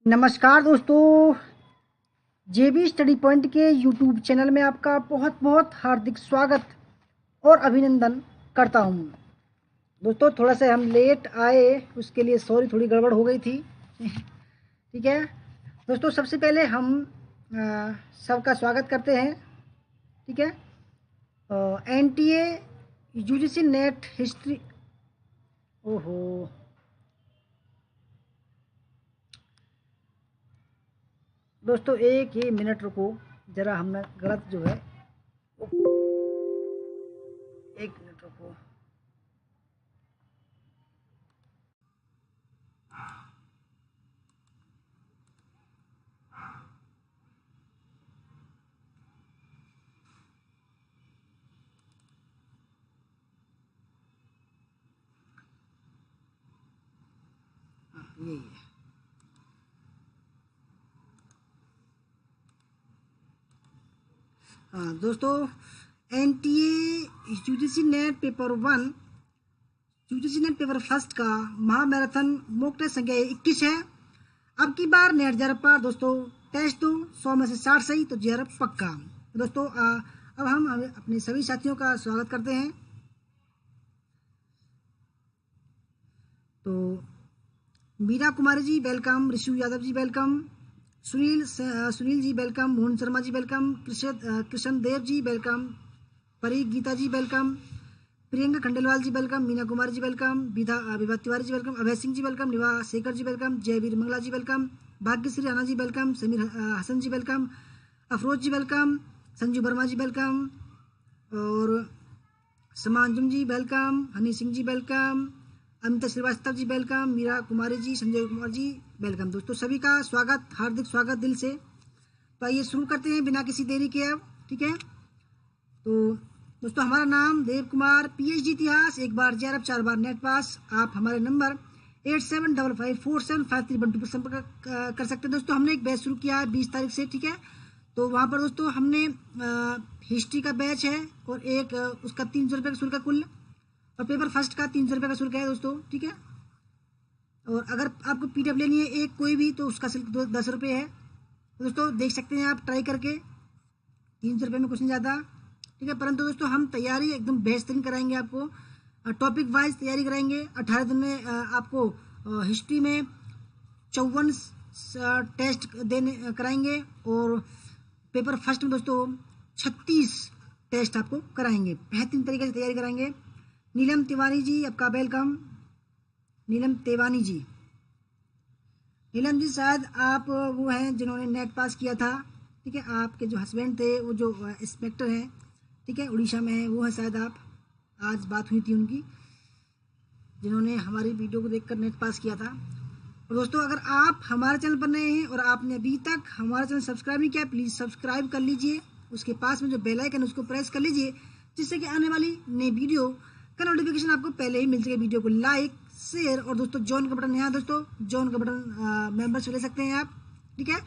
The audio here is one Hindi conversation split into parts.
नमस्कार दोस्तों, जेबी स्टडी पॉइंट के यूट्यूब चैनल में आपका बहुत बहुत हार्दिक स्वागत और अभिनंदन करता हूं। दोस्तों थोड़ा सा हम लेट आए, उसके लिए सॉरी, थोड़ी गड़बड़ हो गई थी। ठीक है दोस्तों, सबसे पहले हम सबका स्वागत करते हैं। ठीक है, एनटीए यूजीसी नेट हिस्ट्री। ओहो दोस्तों, एक ही मिनट रुको, ज़रा हमने गलत जो है, एक मिनट रुको। यही है। दोस्तों, NTA UGC net paper 1, UGC net paper first का महामैराथन मॉक टेस्ट संख्या 21 है। अब की बार नेट जेआरएफ पर दोस्तों टेस्ट दो, 100 में से 60 सही तो जेआरएफ पक्का। दोस्तों अब हम अपने सभी साथियों का स्वागत करते हैं। तो Meera Kumari ji welcome, Rishu Yadav ji welcome, Sunil ji welcome, Mohan Sharma ji welcome, Krishna Dev ji welcome, परी गीता जी वेलकम, प्रियंका खंडेलवाल जी welcome, Meena Kumari ji welcome, Vibha Tiwari ji welcome, Abhay Singh ji welcome, निवा शेखर जी वेलकम, जयवीर मंगला जी वेलकम, भाग्यश्री राणा जी वेलकम, समीर हसन जी वेलकम, अफरोज जी वेलकम, संजू वर्मा जी वेलकम, और समांजुम जी welcome, Honey Singh ji welcome, Amita Srivastava ji welcome, Meera Kumari ji, Sanjay Kumar ji welcome. दोस्तों सभी का स्वागत, हार्दिक स्वागत दिल से। तो आइए शुरू करते हैं बिना किसी देरी के अब। ठीक है, तो दोस्तों हमारा नाम देव कुमार, पीएचडी इतिहास, एक बार जेआरएफ 4 बार नेट पास। आप हमारे नंबर 8755475312 पर संपर्क कर सकते हैं। दोस्तों हमने एक बैच शुरू किया है 20 तारीख से। ठीक है, तो वहाँ पर दोस्तों हमने हिस्ट्री का बैच है और एक उसका 300 रुपये का शुल्क है कुल, और पेपर फर्स्ट का 300 रुपये का शुल्क है दोस्तों। ठीक है, और अगर आपको पीडीएफ लेनी है एक कोई भी तो उसका शुल्क 10 रुपये है। तो दोस्तों देख सकते हैं आप ट्राई करके, 300 रुपये में कुछ नहीं ज़्यादा। ठीक है, परंतु दोस्तों हम तैयारी एकदम बेहतरीन कराएंगे आपको, टॉपिक वाइज तैयारी कराएंगे। 18 दिन में आपको हिस्ट्री में 54 टेस्ट देने कराएंगे, और पेपर फर्स्ट में दोस्तों 36 टेस्ट आपको कराएंगे, बेहतरीन तरीके से तैयारी कराएंगे। नीलम तिवारी जी आपका वेलकम, नीलम तिवारी जी। नीलम जी शायद आप वो हैं जिन्होंने नेट पास किया था। ठीक है, आपके जो हस्बैंड थे वो जो इंस्पेक्टर हैं, ठीक है, उड़ीसा में है, वो है शायद आप। आज बात हुई थी उनकी, जिन्होंने हमारी वीडियो को देखकर नेट पास किया था। और दोस्तों अगर आप हमारे चैनल पर नए हैं और आपने अभी तक हमारा चैनल सब्सक्राइब नहीं किया, प्लीज़ सब्सक्राइब कर लीजिए। उसके पास में जो बेल आइकन है उसको प्रेस कर लीजिए, जिससे कि आने वाली नई वीडियो का नोटिफिकेशन आपको पहले ही मिल सके। वीडियो को लाइक, शेयर, और दोस्तों जॉइन का बटन, यहाँ दोस्तों जॉइन का बटन मेंबरशिप ले सकते हैं आप। ठीक है,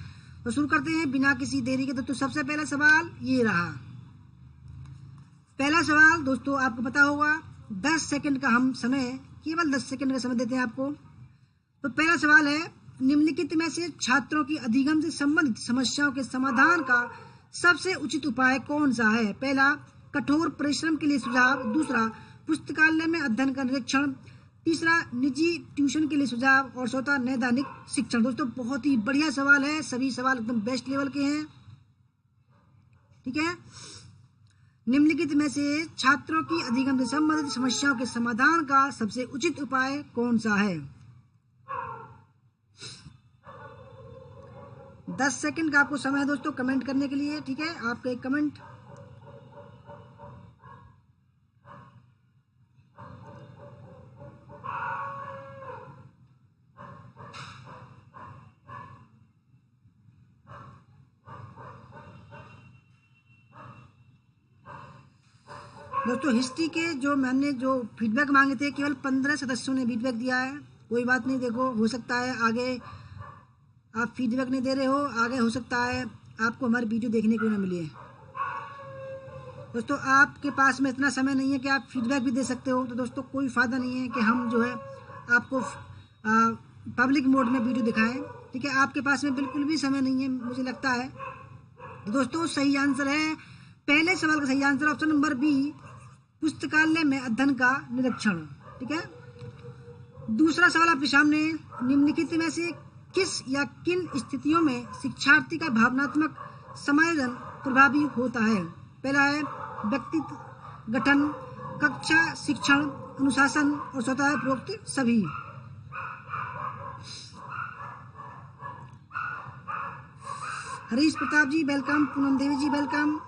तो शुरू करते हैं बिना किसी देरी के। दोस्तों सबसे पहला सवाल ये रहा। पहला सवाल दोस्तों आपको पता होगा, 10 सेकंड का हम समय, केवल 10 सेकंड का समय देते हैं आपको। तो पहला सवाल है, निम्नलिखित में से छात्रों की अधिगम से संबंधित समस्याओं के समाधान का सबसे उचित उपाय कौन सा है? पहला, कठोर परिश्रम के लिए सुझाव। दूसरा, पुस्तकालय में अध्ययन का निरीक्षण। तीसरा, निजी ट्यूशन के लिए सुझाव। और चौथा, नैदानिक शिक्षण। दोस्तों बहुत ही बढ़िया सवाल है, सभी सवाल एकदम बेस्ट लेवल के हैं। ठीक है, निम्नलिखित में से छात्रों की अधिगम से संबंधित समस्याओं के समाधान का सबसे उचित उपाय कौन सा है? 10 सेकंड का आपको समय है दोस्तों कमेंट करने के लिए। ठीक है, आपका एक कमेंट। दोस्तों हिस्ट्री के जो मैंने जो फीडबैक मांगे थे, केवल 15 सदस्यों ने फीडबैक दिया है। कोई बात नहीं, देखो हो सकता है आगे आप फीडबैक नहीं दे रहे हो, आगे हो सकता है आपको हमारी वीडियो देखने को ना मिले। दोस्तों आपके पास में इतना समय नहीं है कि आप फीडबैक भी दे सकते हो, तो दोस्तों कोई फ़ायदा नहीं है कि हम जो है आपको पब्लिक मोड में वीडियो दिखाएं। ठीक है, आपके पास में बिल्कुल भी समय नहीं है मुझे लगता है। तो दोस्तों सही आंसर है, पहले सवाल का सही आंसर ऑप्शन नंबर बी, पुस्तकालय में अध्ययन का निरीक्षण। ठीक है, दूसरा सवाल आपके सामने, निम्नलिखित में से किस या किन स्थितियों में शिक्षार्थी का भावनात्मक समायोजन प्रभावी होता है? पहला है व्यक्तित्व गठन, कक्षा शिक्षण, अनुशासन और स्वतः उपरोक्त सभी। हरीश प्रताप जी वेलकम, पूनम देवी जी वेलकम,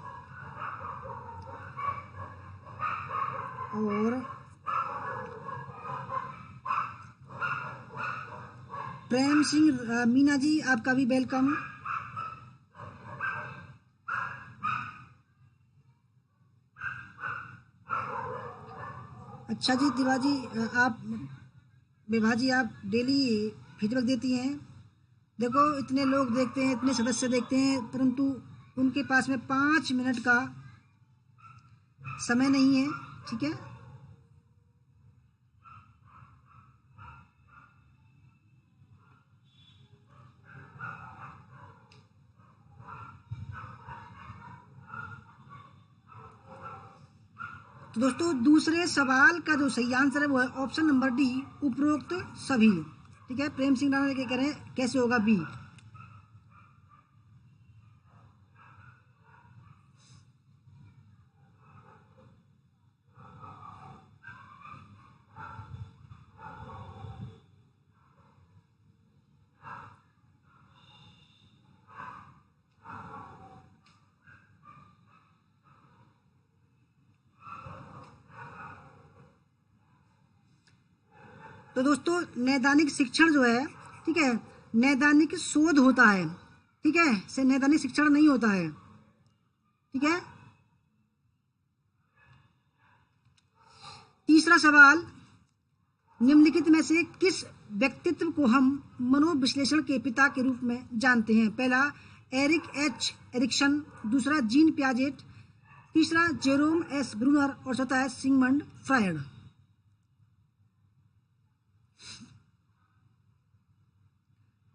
और प्रेम सिंह मीना जी आपका भी वेलकम। अच्छा जी तिवारी, आप विभा जी आप डेली फीडबैक देती हैं। देखो इतने लोग देखते हैं, इतने सदस्य देखते हैं, परंतु उनके पास में 5 मिनट का समय नहीं है। ठीक है, तो दोस्तों दूसरे सवाल का जो सही आंसर है वो है ऑप्शन नंबर डी, उपरोक्त सभी। ठीक है, प्रेम सिंह राणा लेके कह रहे हैं कैसे होगा बी। तो दोस्तों नैदानिक शिक्षण जो है, ठीक है, नैदानिक शोध होता है। ठीक है, से नैदानिक शिक्षण नहीं होता है। ठीक है, तीसरा सवाल, निम्नलिखित में से किस व्यक्तित्व को हम मनोविश्लेषण के पिता के रूप में जानते हैं? पहला एरिक एच एरिक्सन, दूसरा जीन पियाजेट, तीसरा जेरोम एस ब्रूनर और चौथा है सिगमंड फ्रायड।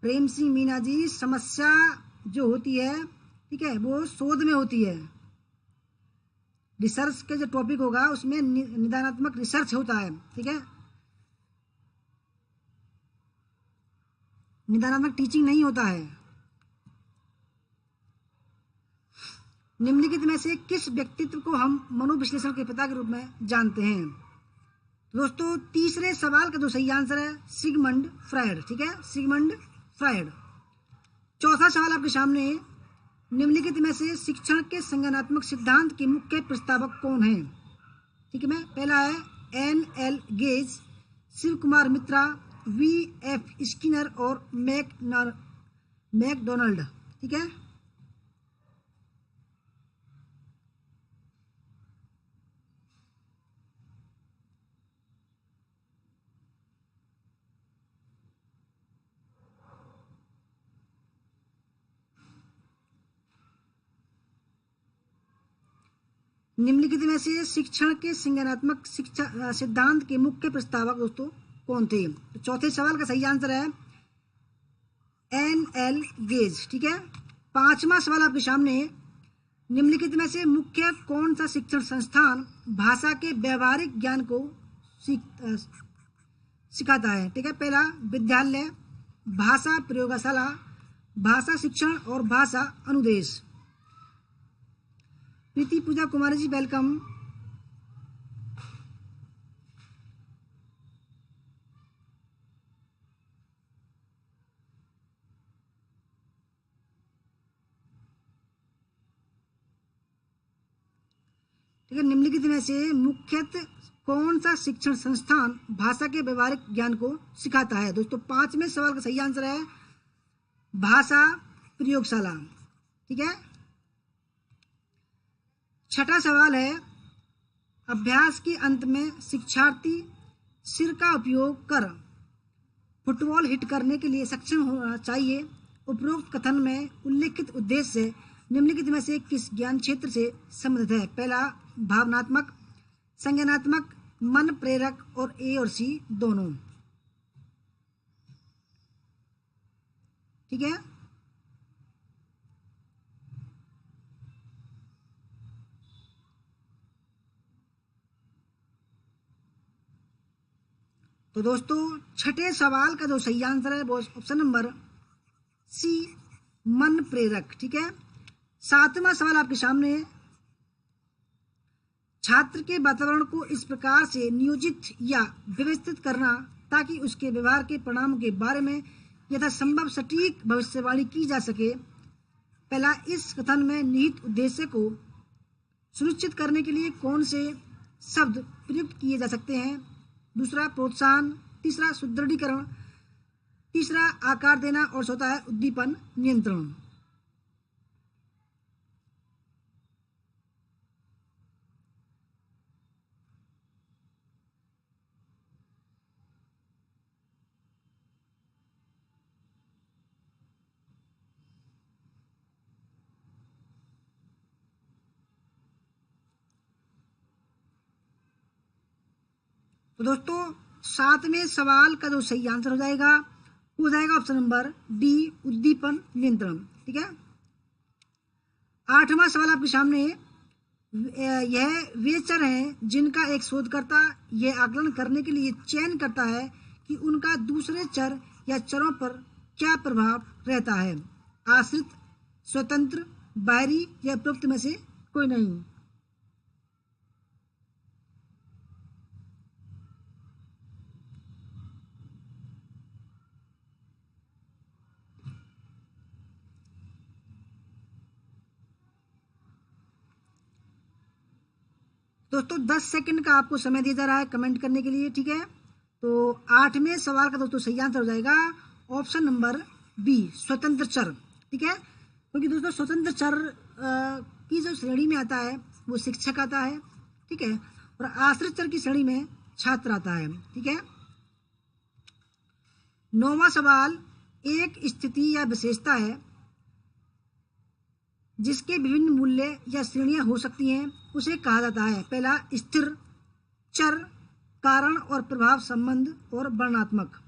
प्रेम सिंह मीना जी, समस्या जो होती है, ठीक है, वो शोध में होती है। रिसर्च के जो टॉपिक होगा उसमें निदानात्मक रिसर्च होता है। ठीक है, निदानात्मक टीचिंग नहीं होता है। निम्नलिखित में से किस व्यक्तित्व को हम मनोविश्लेषण के पिता के रूप में जानते हैं? दोस्तों तीसरे सवाल का जो सही आंसर है सिगमंड फ्रायड। ठीक है, सिगमंड फ्रायड। चौथा सवाल आपके सामने, निम्नलिखित में से शिक्षण के संज्ञानात्मक सिद्धांत के मुख्य प्रस्तावक कौन हैं? ठीक है, मैं पहला है N.L. गेज, शिव कुमार मित्रा, V.F. स्किनर और मैकडोनाल्ड। ठीक है, निम्नलिखित में से शिक्षण के संज्ञानात्मक शिक्षा सिद्धांत के मुख्य प्रस्तावक दोस्तों कौन थे? तो चौथे सवाल का सही आंसर है N.L. गेज। ठीक है, पांचवा सवाल आपके सामने, निम्नलिखित में से मुख्य कौन सा शिक्षण संस्थान भाषा के व्यवहारिक ज्ञान को सिखाता है? ठीक है, पहला विद्यालय, भाषा प्रयोगशाला, भाषा शिक्षण और भाषा अनुदेश। प्रीति पूजा कुमारी जी वेलकम। ठीक है, निम्नलिखित में से मुख्यतः कौन सा शिक्षण संस्थान भाषा के व्यवहारिक ज्ञान को सिखाता है? दोस्तों पांचवें सवाल का सही आंसर है भाषा प्रयोगशाला। ठीक है, छठा सवाल है, अभ्यास के अंत में शिक्षार्थी सिर का उपयोग कर फुटबॉल हिट करने के लिए सक्षम होना चाहिए। उपरोक्त कथन में उल्लेखित उद्देश्य निम्नलिखित में से किस ज्ञान क्षेत्र से संबंधित है? पहला भावनात्मक, संज्ञानात्मक, मन प्रेरक और A और C दोनों। ठीक है। तो दोस्तों छठे सवाल का जो सही आंसर है वो ऑप्शन नंबर सी, मन प्रेरक। ठीक है। सातवां सवाल आपके सामने है, छात्र के वातावरण को इस प्रकार से नियोजित या व्यवस्थित करना ताकि उसके व्यवहार के परिणामों के बारे में यथासंभव सटीक भविष्यवाणी की जा सके। पहला, इस कथन में निहित उद्देश्य को सुनिश्चित करने के लिए कौन से शब्द प्रयुक्त किए जा सकते हैं। दूसरा, प्रोत्साहन। तीसरा, सुदृढ़ीकरण। तीसरा, आकार देना। और चौथा है उद्दीपन नियंत्रण। तो दोस्तों सातवें सवाल का जो सही आंसर हो जाएगा वो हो जाएगा ऑप्शन नंबर डी, उद्दीपन नियंत्रण। ठीक है। आठवां सवाल आपके सामने यह वे चर हैं जिनका एक शोधकर्ता यह आकलन करने के लिए चयन करता है कि उनका दूसरे चर या चरों पर क्या प्रभाव रहता है। आश्रित, स्वतंत्र, बाहरी या उपरोक्त में से कोई नहीं। दोस्तों 10 सेकंड का आपको समय दिया जा रहा है कमेंट करने के लिए। ठीक है। तो आठवें सवाल का दोस्तों सही आंसर हो जाएगा ऑप्शन नंबर बी, स्वतंत्र चर। ठीक है। क्योंकि दोस्तों स्वतंत्र चर की जो श्रेणी में आता है वो शिक्षक आता है। ठीक है। और आश्रित चर की श्रेणी में छात्र आता है। ठीक है। नौवां सवाल, एक स्थिति या विशेषता है जिसके विभिन्न मूल्य या श्रेणियां हो सकती हैं, उसे कहा जाता है। पहला, स्थिर चर, कारण और प्रभाव संबंध और वर्णनात्मक।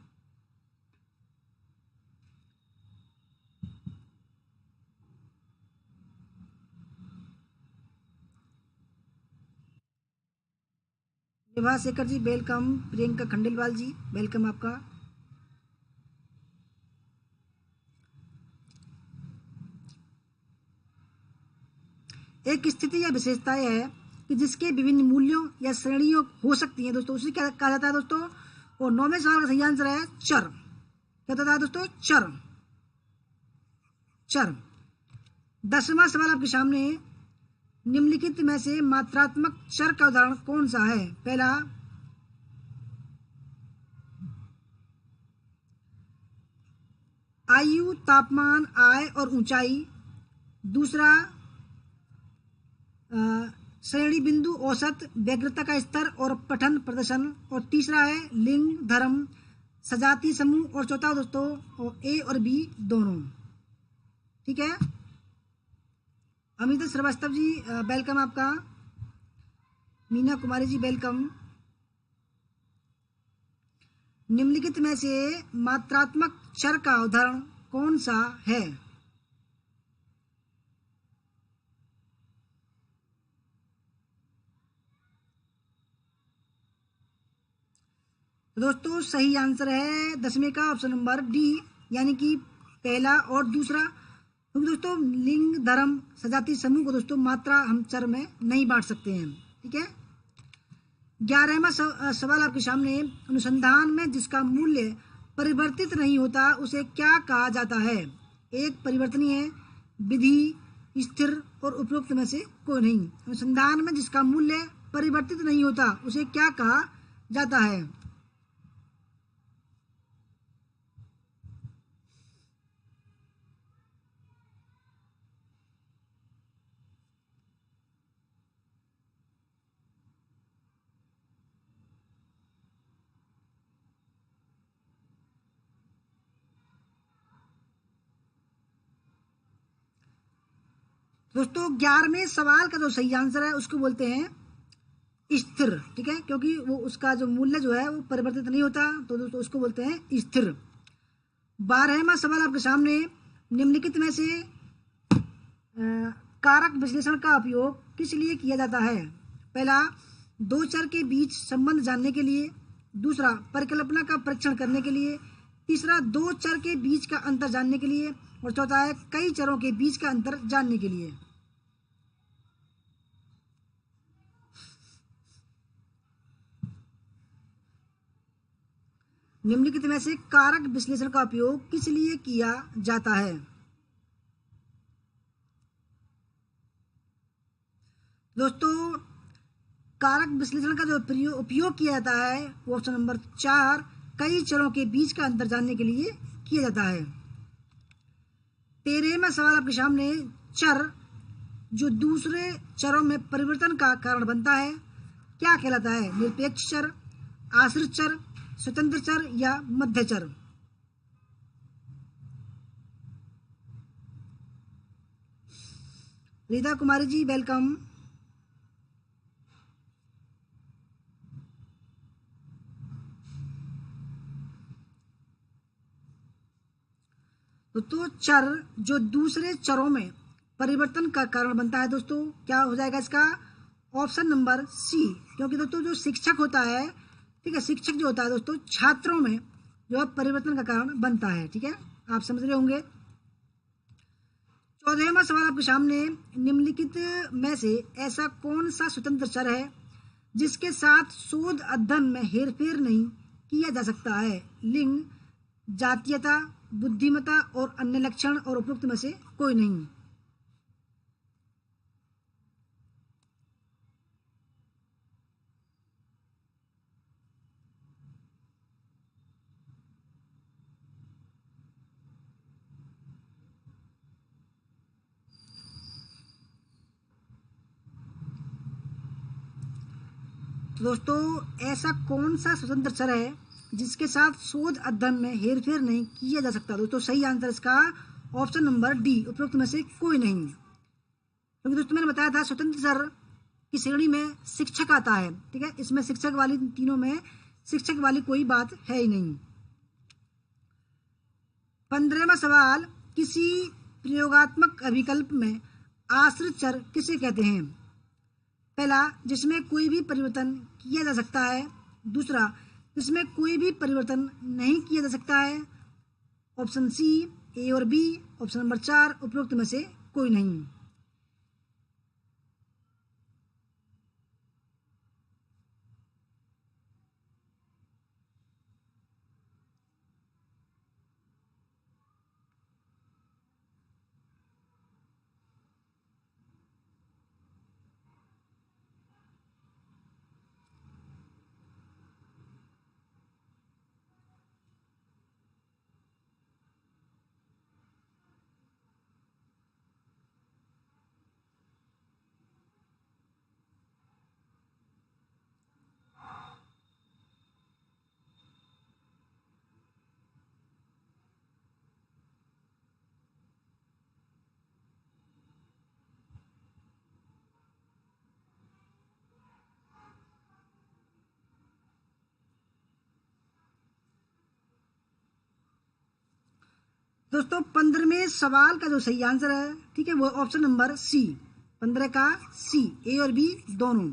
विभा शेखर जी वेलकम। प्रियंका खंडेलवाल जी वेलकम आपका। एक स्थिति या विशेषता है कि जिसके विभिन्न मूल्यों या श्रेणियों हो सकती हैं दोस्तों, उसे क्या कहा जाता है दोस्तों। और नौवें सवाल का सही आंसर है चर। क्या होता है दोस्तों, चर। चर। 10वां सवाल आपके सामने है, निम्नलिखित में से मात्रात्मक चर का उदाहरण कौन सा है। पहला, आयु, तापमान, आय और ऊंचाई। दूसरा, श्रेणी बिंदु, औसत, व्यग्रता का स्तर और पठन प्रदर्शन। और तीसरा है लिंग, धर्म, सजातीय समूह। और चौथा दोस्तों ए और बी दोनों। ठीक है। अमित श्रीवास्तव जी वेलकम आपका। मीना कुमारी जी वेलकम। निम्नलिखित में से मात्रात्मक चर का उदाहरण कौन सा है। तो दोस्तों सही आंसर है 10वें का ऑप्शन नंबर डी, यानी कि पहला और दूसरा। क्योंकि दोस्तों लिंग, धर्म, सजातीय समूह को दोस्तों मात्रा हम चर में नहीं बांट सकते हैं। ठीक है। 11वां सवाल आपके सामने, अनुसंधान में जिसका मूल्य परिवर्तित नहीं होता उसे क्या कहा जाता है। एक, परिवर्तनीय है, विधि, स्थिर और उपरोक्त में से कोई नहीं। अनुसंधान में जिसका मूल्य परिवर्तित नहीं होता उसे क्या कहा जाता है। दोस्तों 11वें सवाल का जो सही आंसर है उसको बोलते हैं स्थिर। ठीक है। क्योंकि वो उसका जो मूल्य जो है वो परिवर्तित नहीं होता, तो दोस्तों उसको बोलते हैं स्थिर। 12वां सवाल आपके सामने, निम्नलिखित में से कारक विश्लेषण का उपयोग किस लिए किया जाता है? पहला, दो चर के बीच संबंध जानने के लिए। दूसरा, परिकल्पना का परीक्षण करने के लिए। तीसरा, दो चर के बीच का अंतर जानने के लिए। और चौथा है कई चरों के बीच का अंतर जानने के लिए। निम्नलिखित में से कारक विश्लेषण का उपयोग किस लिए किया जाता है? दोस्तों, कारक विश्लेषण का जो उपयोग किया जाता है वो ऑप्शन नंबर 4, कई चरों के बीच का अंतर जानने के लिए किया जाता है। 13वां सवाल आपके सामने, चर जो दूसरे चरों में परिवर्तन का कारण बनता है क्या कहलाता है? निरपेक्ष चर, आश्रित चर, स्वतंत्र चर या मध्य चर? रीता कुमारी जी, वेलकम। तो चर जो दूसरे चरों में परिवर्तन का कारण बनता है दोस्तों, क्या हो जाएगा इसका? Option number C. क्योंकि दोस्तों जो शिक्षक होता है, ठीक है, शिक्षक जो होता है दोस्तों छात्रों में जो है परिवर्तन का कारण बनता है। ठीक है, आप समझ रहे होंगे। 14वां सवाल आपके सामने, निम्नलिखित में से ऐसा कौन सा स्वतंत्र चर है जिसके साथ शोध अध्ययन में हेरफेर नहीं किया जा सकता है? लिंग, जातीयता, बुद्धिमत्ता और अन्य लक्षण, और उपरोक्त में से कोई नहीं। तो दोस्तों ऐसा कौन सा स्वतंत्र चर है जिसके साथ शोध अध्ययन में हेरफेर नहीं किया जा सकता? दोस्तों सही आंसर इसका ऑप्शन नंबर डी, उपरोक्त में से कोई नहीं। क्योंकि दोस्तों मैंने बताया था स्वतंत्र चर की श्रेणी में शिक्षक आता है। ठीक है, इसमें शिक्षक वाली, तीनों में शिक्षक वाली कोई बात है ही नहीं। 15वां सवाल, किसी प्रयोगात्मक अभिकल्प में आश्रित चर किसे कहते हैं? पहला, जिसमें कोई भी परिवर्तन किया जा सकता है। दूसरा, जिसमें कोई भी परिवर्तन नहीं किया जा सकता है। ऑप्शन सी, ए और बी। ऑप्शन नंबर 4, उपरोक्त में से कोई नहीं। दोस्तों 15वें सवाल का जो सही आंसर है, ठीक है, वो ऑप्शन नंबर सी, 15 का सी, ए और बी दोनों।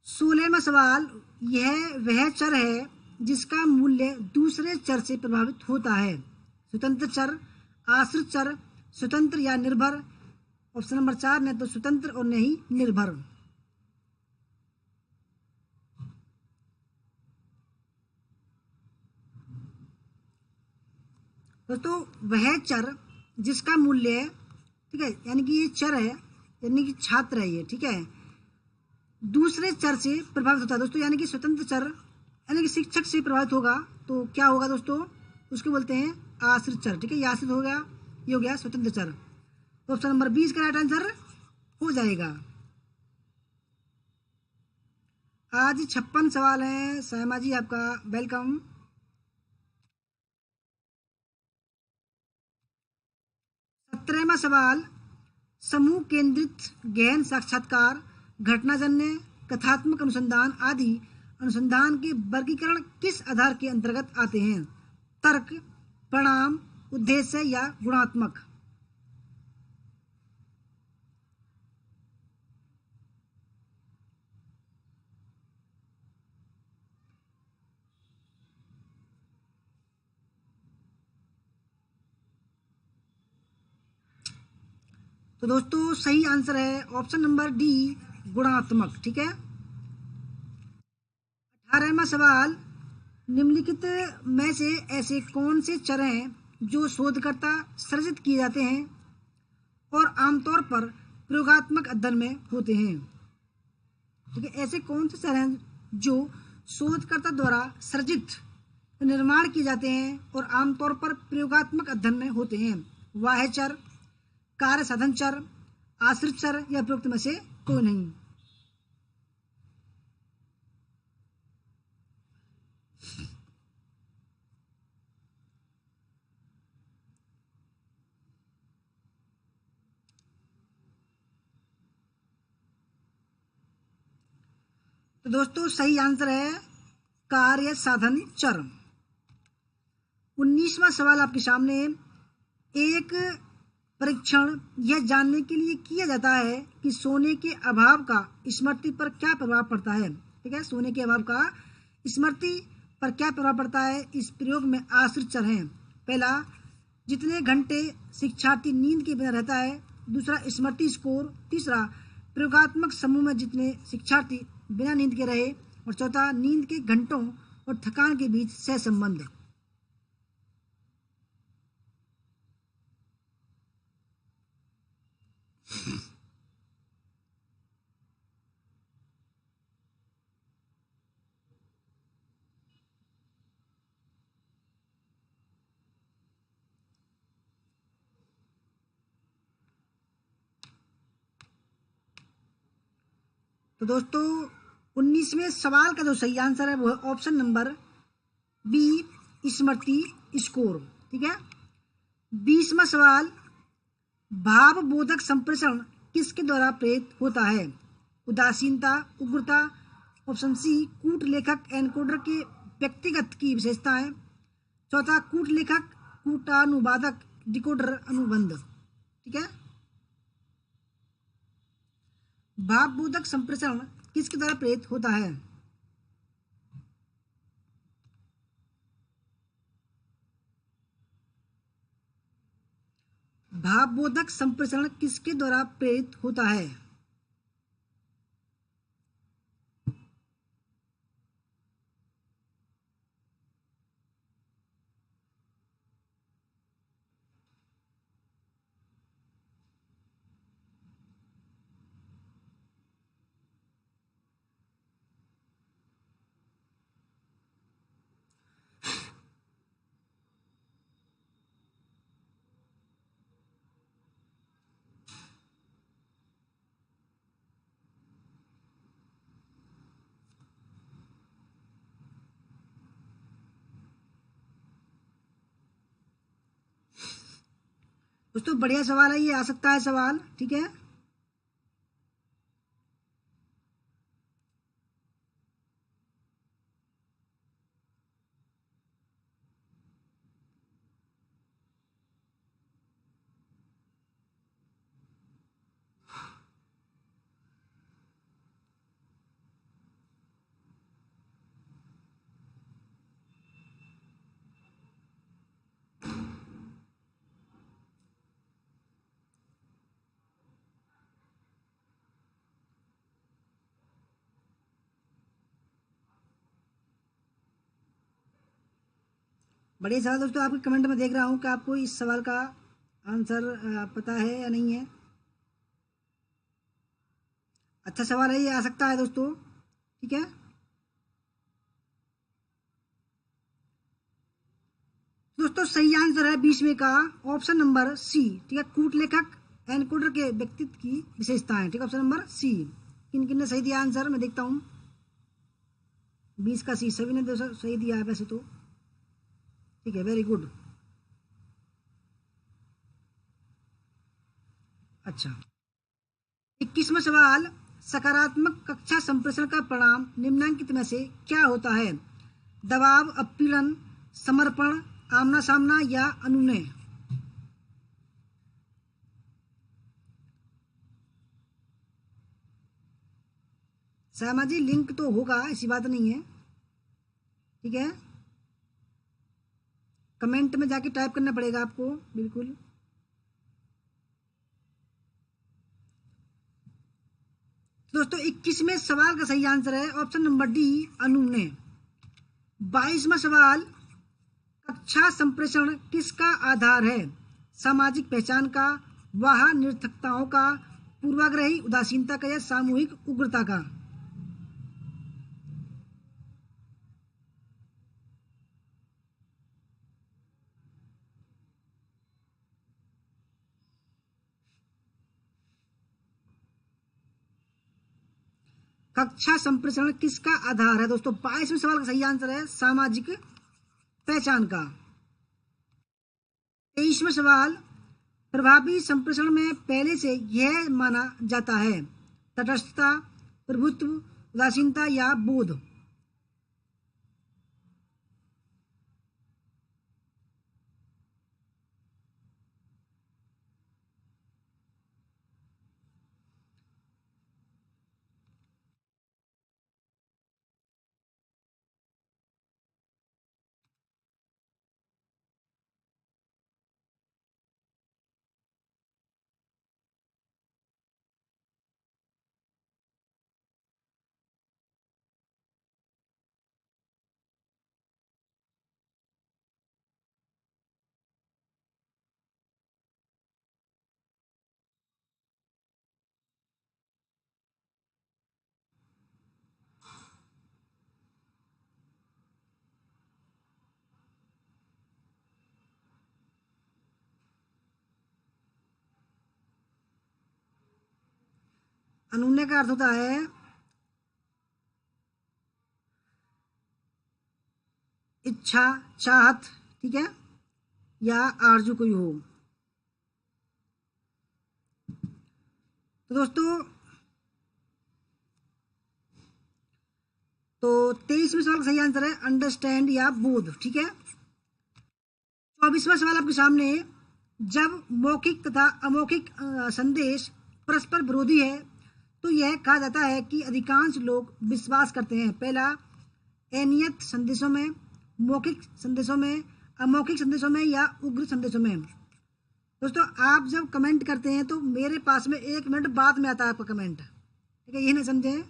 16वां सवाल, यह वह चर है जिसका मूल्य दूसरे चर से प्रभावित होता है। स्वतंत्र चर, आश्रित चर, स्वतंत्र या निर्भर। ऑप्शन नंबर 4, न तो स्वतंत्र और न ही निर्भर। दोस्तों वह चर जिसका मूल्य, ठीक है, यानी कि ये चर है, यानी कि छात्र है ये, ठीक है, दूसरे चर से प्रभावित होता है दोस्तों। यानी कि स्वतंत्र चर यानी कि शिक्षक से प्रभावित होगा तो क्या होगा दोस्तों? उसको बोलते हैं आश्रित चर। ठीक है, ये आश्रित हो गया, ये हो गया स्वतंत्र चर। तो ऑप्शन नंबर 20 का राइट आंसर हो जाएगा। आज 56 सवाल हैं। सायमा जी आपका वेलकम। 17वां सवाल, समूह केंद्रित गहन साक्षात्कार, घटनाजन्य, कथात्मक अनुसंधान आदि अनुसंधान के वर्गीकरण किस आधार के अंतर्गत आते हैं? तर्क, परिणाम, उद्देश्य या गुणात्मक। तो दोस्तों सही आंसर है ऑप्शन नंबर डी, गुणात्मक। ठीक है। 18वां सवाल, निम्नलिखित में से ऐसे कौन से चर हैं जो शोधकर्ता सृजित किए जाते हैं और आमतौर पर प्रयोगात्मक अध्ययन में होते हैं। ठीक है, ऐसे कौन से चर हैं जो शोधकर्ता द्वारा सृजित निर्माण किए जाते हैं और आमतौर पर प्रयोगात्मक अध्ययन में होते हैं। बाह्य चर, कार्य साधन चर, आश्रित चर या उपरोक्त में से कोई नहीं। तो दोस्तों सही आंसर है कार्य साधन चर। 19वां सवाल आपके सामने, एक परीक्षण यह जानने के लिए किया जाता है कि सोने के अभाव का स्मृति पर क्या प्रभाव पड़ता है। ठीक है, सोने के अभाव का स्मृति पर क्या प्रभाव पड़ता है। इस प्रयोग में आश्रित चर हैं। पहला, जितने घंटे शिक्षार्थी नींद के बिना रहता है। दूसरा, स्मृति स्कोर। तीसरा, प्रयोगात्मक समूह में जितने शिक्षार्थी बिना नींद के रहे। और चौथा, नींद के घंटों और थकान के बीच सहसंबंध। तो दोस्तों 19वें सवाल का जो सही आंसर है वो है ऑप्शन नंबर बी, स्मृति स्कोर। ठीक है। 20वां सवाल, भाव बोधक संप्रेषण किसके द्वारा प्रेरित होता है। उदासीनता, उग्रता। ऑप्शन सी, कूट लेखक एनकोडर के व्यक्तिगत की विशेषताएं। चौथा, कूट लेखक कूटानुवादक डिकोडर अनुबंध। ठीक है। भाव बोधक संप्रेषण किसके द्वारा प्रेरित होता है। भाव बोधक संप्रेषण किसके द्वारा प्रेरित होता है। दोस्तों बढ़िया सवाल है, ये आ सकता है सवाल। ठीक है। बढ़िया सवाल दोस्तों, आपके कमेंट में देख रहा हूँ कि आपको इस सवाल का आंसर पता है या नहीं है। अच्छा सवाल है, ये आ सकता है दोस्तों। ठीक है। दोस्तों सही आंसर है 20वें का ऑप्शन नंबर सी। ठीक है, कूट लेखक एनकोडर के व्यक्तित्व की विशेषताएं। ठीक है, ऑप्शन नंबर सी। किन किन ने सही दिया आंसर मैं देखता हूँ। 20 का सी सभी ने सही दिया है वैसे तो। ठीक है, वेरी गुड। अच्छा, 21वां सवाल, सकारात्मक कक्षा संप्रेषण का परिणाम निम्नलिखित में से क्या होता है। दबाव, अपपीड़न, समर्पण, आमना सामना या अनुनय। श्यामा जी लिंक तो होगा, ऐसी बात नहीं है, ठीक है, कमेंट में जाके टाइप करना पड़ेगा आपको, बिल्कुल। दोस्तों 21वें सवाल का सही आंसर है ऑप्शन नंबर डी, अनुनय। 22वां सवाल, कक्षा संप्रेषण किसका आधार है? सामाजिक पहचान का, वाह निरर्थकताओं का, पूर्वाग्रही उदासीनता का या सामूहिक उग्रता का? कक्षा संप्रेषण किसका आधार है? दोस्तों 22वें सवाल का सही आंसर है सामाजिक पहचान का। 23वां सवाल, प्रभावी संप्रेषण में पहले से यह माना जाता है तटस्थता, प्रभुत्व, उदासीनता या बोध? अनुनय का अर्थ होता है इच्छा, चाहत, ठीक है, या आरजू कोई हो। तो दोस्तों तो 23वें सवाल का सही आंसर है अंडरस्टैंड या बोध, ठीक है। 24वां सवाल आपके सामने, जब मौखिक तथा अमौखिक संदेश परस्पर विरोधी है तो यह कहा जाता है कि अधिकांश लोग विश्वास करते हैं। पहला, अनियत संदेशों में, मौखिक संदेशों में, अमौखिक संदेशों में या उग्र संदेशों में? दोस्तों आप जब कमेंट करते हैं तो मेरे पास में 1 मिनट बाद में आता है आपका कमेंट, ठीक है, ये नहीं समझे।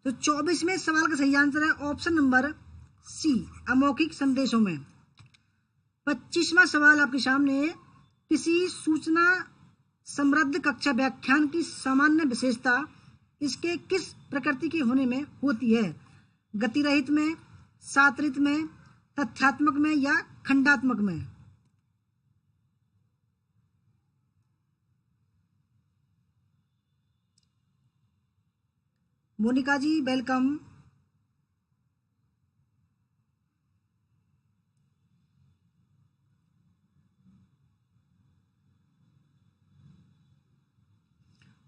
तो 24वें सवाल का सही आंसर है ऑप्शन नंबर सी, अमौखिक संदेशों में। 25वां सवाल आपके सामने, किसी सूचना समृद्ध कक्षा व्याख्यान की सामान्य विशेषता इसके किस प्रकृति के होने में होती है? गतिरहित में, सात्रित में, तथ्यात्मक में या खंडात्मक में? मोनिका जी वेलकम।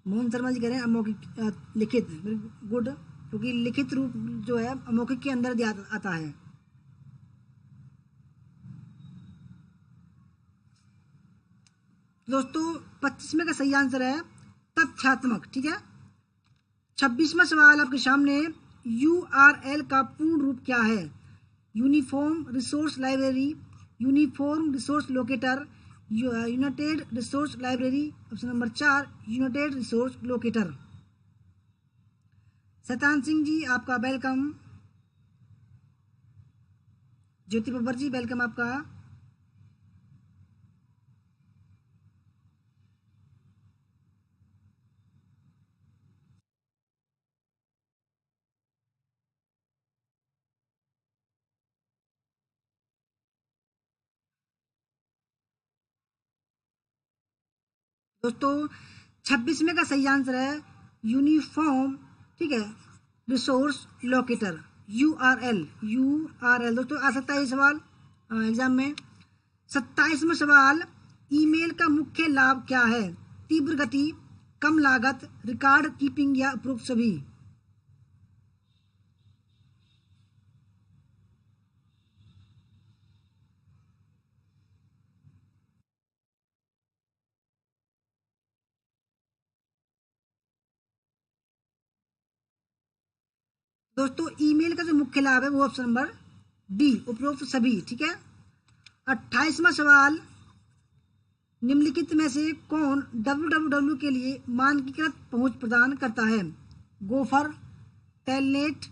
मोहन शर्मा जी कह रहे हैं अमौखिक लिखित, गुड, क्योंकि लिखित रूप जो है अमौखिक के अंदर दिया आता है। दोस्तों 25वें का सही आंसर है तथ्यात्मक, ठीक है। 26वां सवाल आपके सामने, URL का पूर्ण रूप क्या है? Uniform resource library, uniform resource locator, United resource library, option number 4 United resource locator. Shaitan Singh ji आपका वेलकम। ज्योति बब्बर जी वेलकम आपका। दोस्तों 26वें का सही आंसर है यूनिफॉर्म, ठीक है, रिसोर्स लोकेटर। URL दोस्तों आ सकता है ये सवाल एग्जाम में। 27वां सवाल, ईमेल का मुख्य लाभ क्या है? तीव्र गति, कम लागत, रिकॉर्ड कीपिंग या उपरोक्त सभी? दोस्तों ईमेल का जो मुख्य लाभ है वो ऑप्शन नंबर डी, उपरोक्त सभी। ठीक है। 28वां सवाल, निम्नलिखित में से कौन www के लिए मानकीकृत पहुंच प्रदान करता है? गोफर, टेलनेट,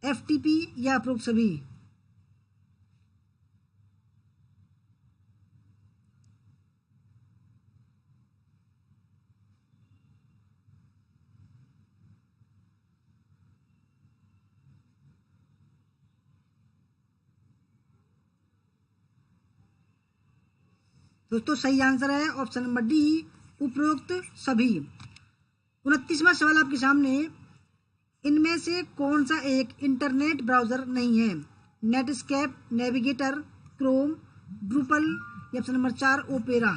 FTP या उपरोक्त सभी? दोस्तों सही आंसर है ऑप्शन नंबर डी, उपरोक्त सभी। 29वां सवाल आपके सामने, इनमें से कौन सा एक इंटरनेट ब्राउजर नहीं है? नेटस्केप, नेविगेटर, क्रोम, ड्रूपल या ऑप्शन नंबर 4 ओपेरा?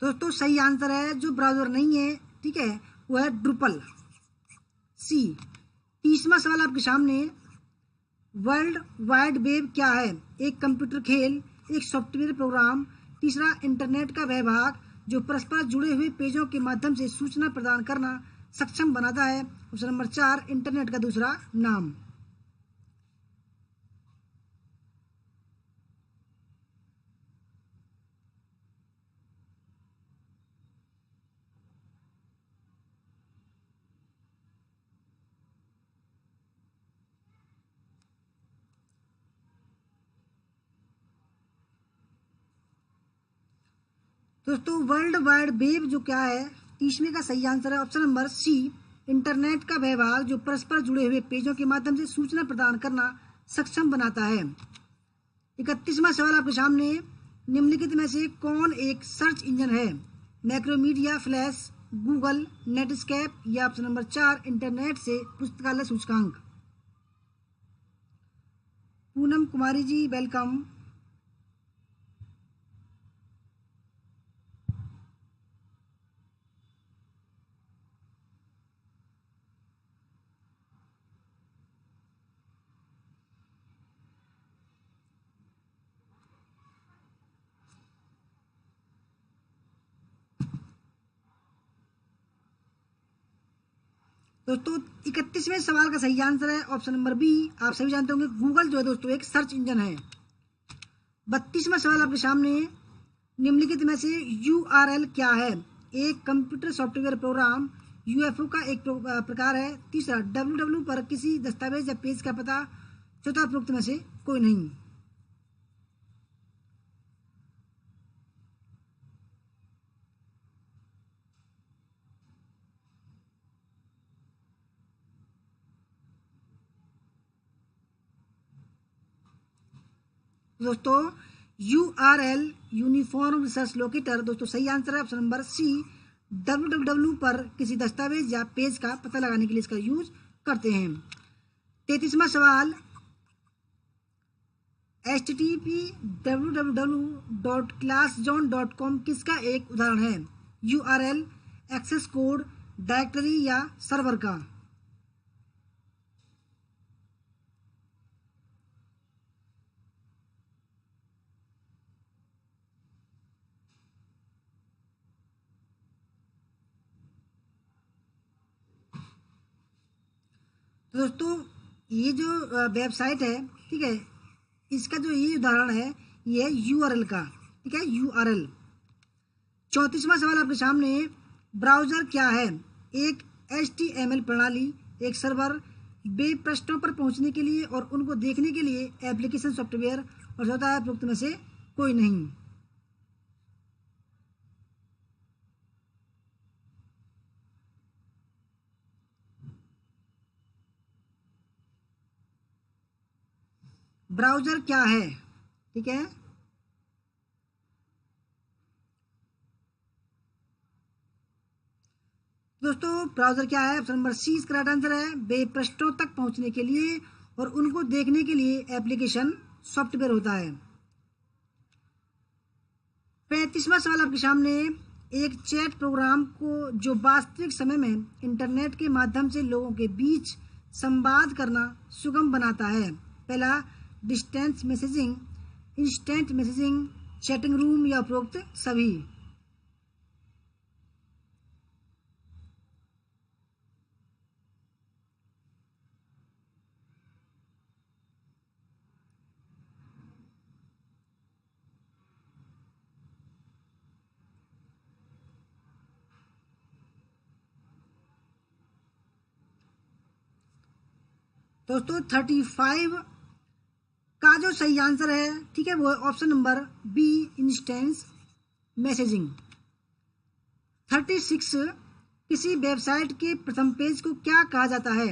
दोस्तों सही आंसर है जो ब्राउजर नहीं है, ठीक है, वो है ड्रूपल, सी। 30वां सवाल आपके सामने, वर्ल्ड वाइड वेब क्या है? एक कंप्यूटर खेल, एक सॉफ्टवेयर प्रोग्राम, तीसरा इंटरनेट का वह भाग जो परस्पर जुड़े हुए पेजों के माध्यम से सूचना प्रदान करना सक्षम बनाता है, ऑप्शन नंबर 4 इंटरनेट का दूसरा नाम? दोस्तों वर्ल्ड वाइड वेब जो क्या है, 30वें का सही आंसर है ऑप्शन नंबर सी, इंटरनेट का वह भाग जो परस्पर जुड़े हुए पेजों के माध्यम से सूचना प्रदान करना सक्षम बनाता है। 31वां सवाल आपके सामने, निम्नलिखित में से कौन एक सर्च इंजन है? मैक्रोमीडिया, फ्लैश, गूगल, नेटस्केप या ऑप्शन नंबर 4 इंटरनेट से पुस्तकालय सूचकांक? पूनम कुमारी जी वेलकम। दोस्तों 31वें सवाल का सही आंसर है ऑप्शन नंबर बी। आप सभी जानते होंगे गूगल जो है दोस्तों एक सर्च इंजन है। 32वां सवाल आपके सामने, निम्नलिखित में से URL क्या है? एक कंप्यूटर सॉफ्टवेयर प्रोग्राम, UFO का एक प्रकार है, तीसरा www पर किसी दस्तावेज या पेज का पता, चौथा उपरोक्त में से कोई नहीं? दोस्तों URL यूनिफॉर्म रिसर्च लोकेटर दोस्तों सही आंसर है ऑप्शन नंबर सी, www पर किसी दस्तावेज या पेज का पता लगाने के लिए इसका यूज करते हैं। 33वां सवाल, HTTP www.classzone.com किसका एक उदाहरण है? URL, एक्सेस कोड, डायरेक्टरी या सर्वर का? तो दोस्तों ये जो वेबसाइट है, ठीक है, इसका जो ये उदाहरण है ये है URL का, ठीक है, URL। 34वां सवाल आपके सामने, ब्राउजर क्या है? एक HTML प्रणाली, एक सर्वर, वेब पृष्ठों पर पहुंचने के लिए और उनको देखने के लिए एप्लीकेशन सॉफ्टवेयर, और चौथा है उपरोक्त में से कोई नहीं? ब्राउज़र क्या है, ठीक है। दोस्तों ब्राउज़र क्या है, ऑप्शन नंबर सी इसका राइट आंसर है। वेब पृष्ठों तक पहुंचने के लिए और उनको देखने के लिए एप्लीकेशन सॉफ्टवेयर होता है। 35वां सवाल आपके सामने। एक चैट प्रोग्राम को जो वास्तविक समय में इंटरनेट के माध्यम से लोगों के बीच संवाद करना सुगम बनाता है। पहला, distance messaging, instant messaging, chatting room या उपरोक्त सभी। दोस्तों 35 का जो सही आंसर है, ठीक है, वो option number B, instant messaging. 36, किसी वेबसाइट के प्रथम पेज को क्या कहा जाता है?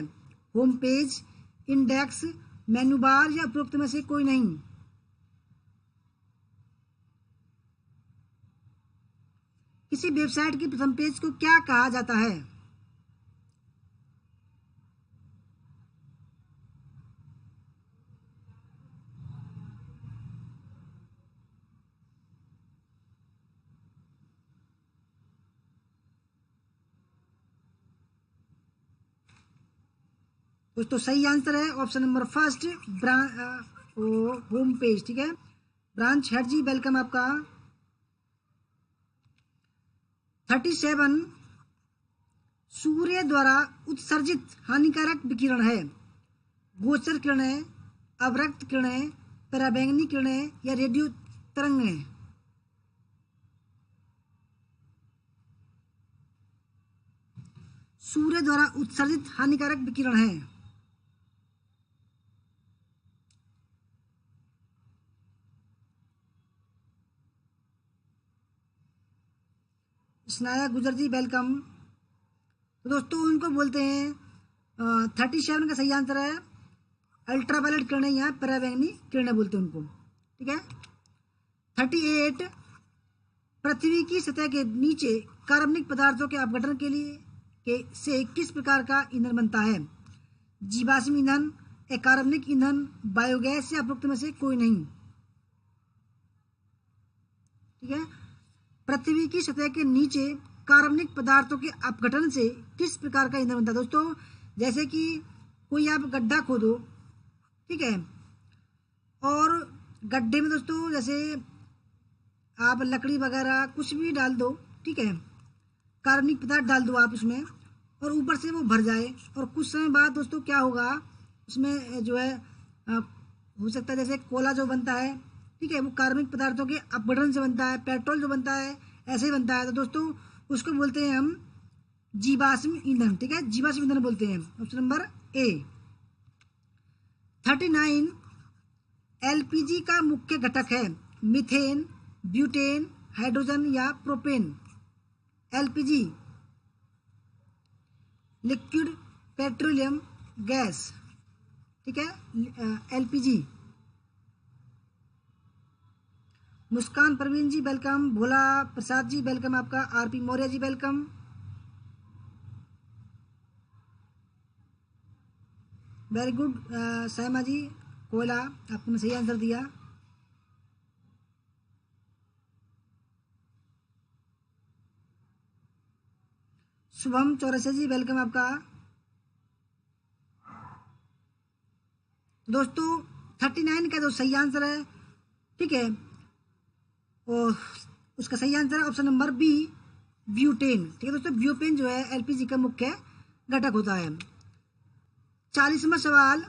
होम पेज, इंडेक्स, मेनू बार या उपरोक्त में से कोई नहीं। किसी वेबसाइट के प्रथम पेज को क्या कहा जाता है? दोस्तों सही आंसर है option number first, home page, ठीक है। ब्रांच हेड जी वेलकम आपका। 37, सूर्य द्वारा उत्सर्जित हानिकारक विकिरण है? गोचर किरणें, अवरक्त किरणें, पराबैंगनी किरणें या रेडियो तरंगें। सूर्य द्वारा उत्सर्जित हानिकारक विकिरण है। स्नाया गुजर जी वेलकम। तो दोस्तों उनको बोलते हैं 37 का सही आंसर है अल्ट्रावायलेट किरणें या पराबैंगनी किरणें बोलते हैं उनको, ठीक है। 38, पृथ्वी की सतह के नीचे कार्बनिक पदार्थों के अपघटन के लिए से किस प्रकार का ईंधन बनता है? जीवाश्म ईंधन, अकार्बनिक ईंधन, बायोगैस या उपरोक्त में से कोई नहीं, ठीक है। पृथ्वी की सतह के नीचे कार्बनिक पदार्थों के अपघटन से किस प्रकार का ईंधन बनता है? दोस्तों जैसे कि कोई आप गड्ढा खोदो, ठीक है, और गड्ढे में दोस्तों जैसे आप लकड़ी वगैरह कुछ भी डाल दो, ठीक है, कार्बनिक पदार्थ डाल दो आप उसमें और ऊपर से वो भर जाए और कुछ समय बाद दोस्तों क्या होगा उसमें जो है हो सकता है जैसे कोयला जो बनता है, ठीक है, वो कार्बनिक पदार्थों के अपघटन से बनता है। पेट्रोल जो बनता है ऐसे ही बनता है। तो दोस्तों उसको बोलते हैं हम जीवाश्म ईंधन, ठीक है, जीवाश्म ईंधन बोलते हैं, ऑप्शन नंबर ए। 39, एलपीजी का मुख्य घटक है? मीथेन, ब्यूटेन, हाइड्रोजन या propane. LPG, liquid petroleum gas, ठीक है, एलपीजी। मुस्कान परवीन जी वेलकम। भोला प्रसाद जी वेलकम आपका। RP Maurya ji welcome. Very good सैमा जी, कोयला आपने सही आंसर दिया। शुभम चौरसिया जी वेलकम आपका। दोस्तों 39 का जो सही आंसर है, ठीक है, और उसका सही आंसर है ऑप्शन नंबर बी, ब्यूटेन, ठीक है दोस्तों। ब्यूटेन जो है एलपीजी का मुख्य घटक होता है। 40वां सवाल,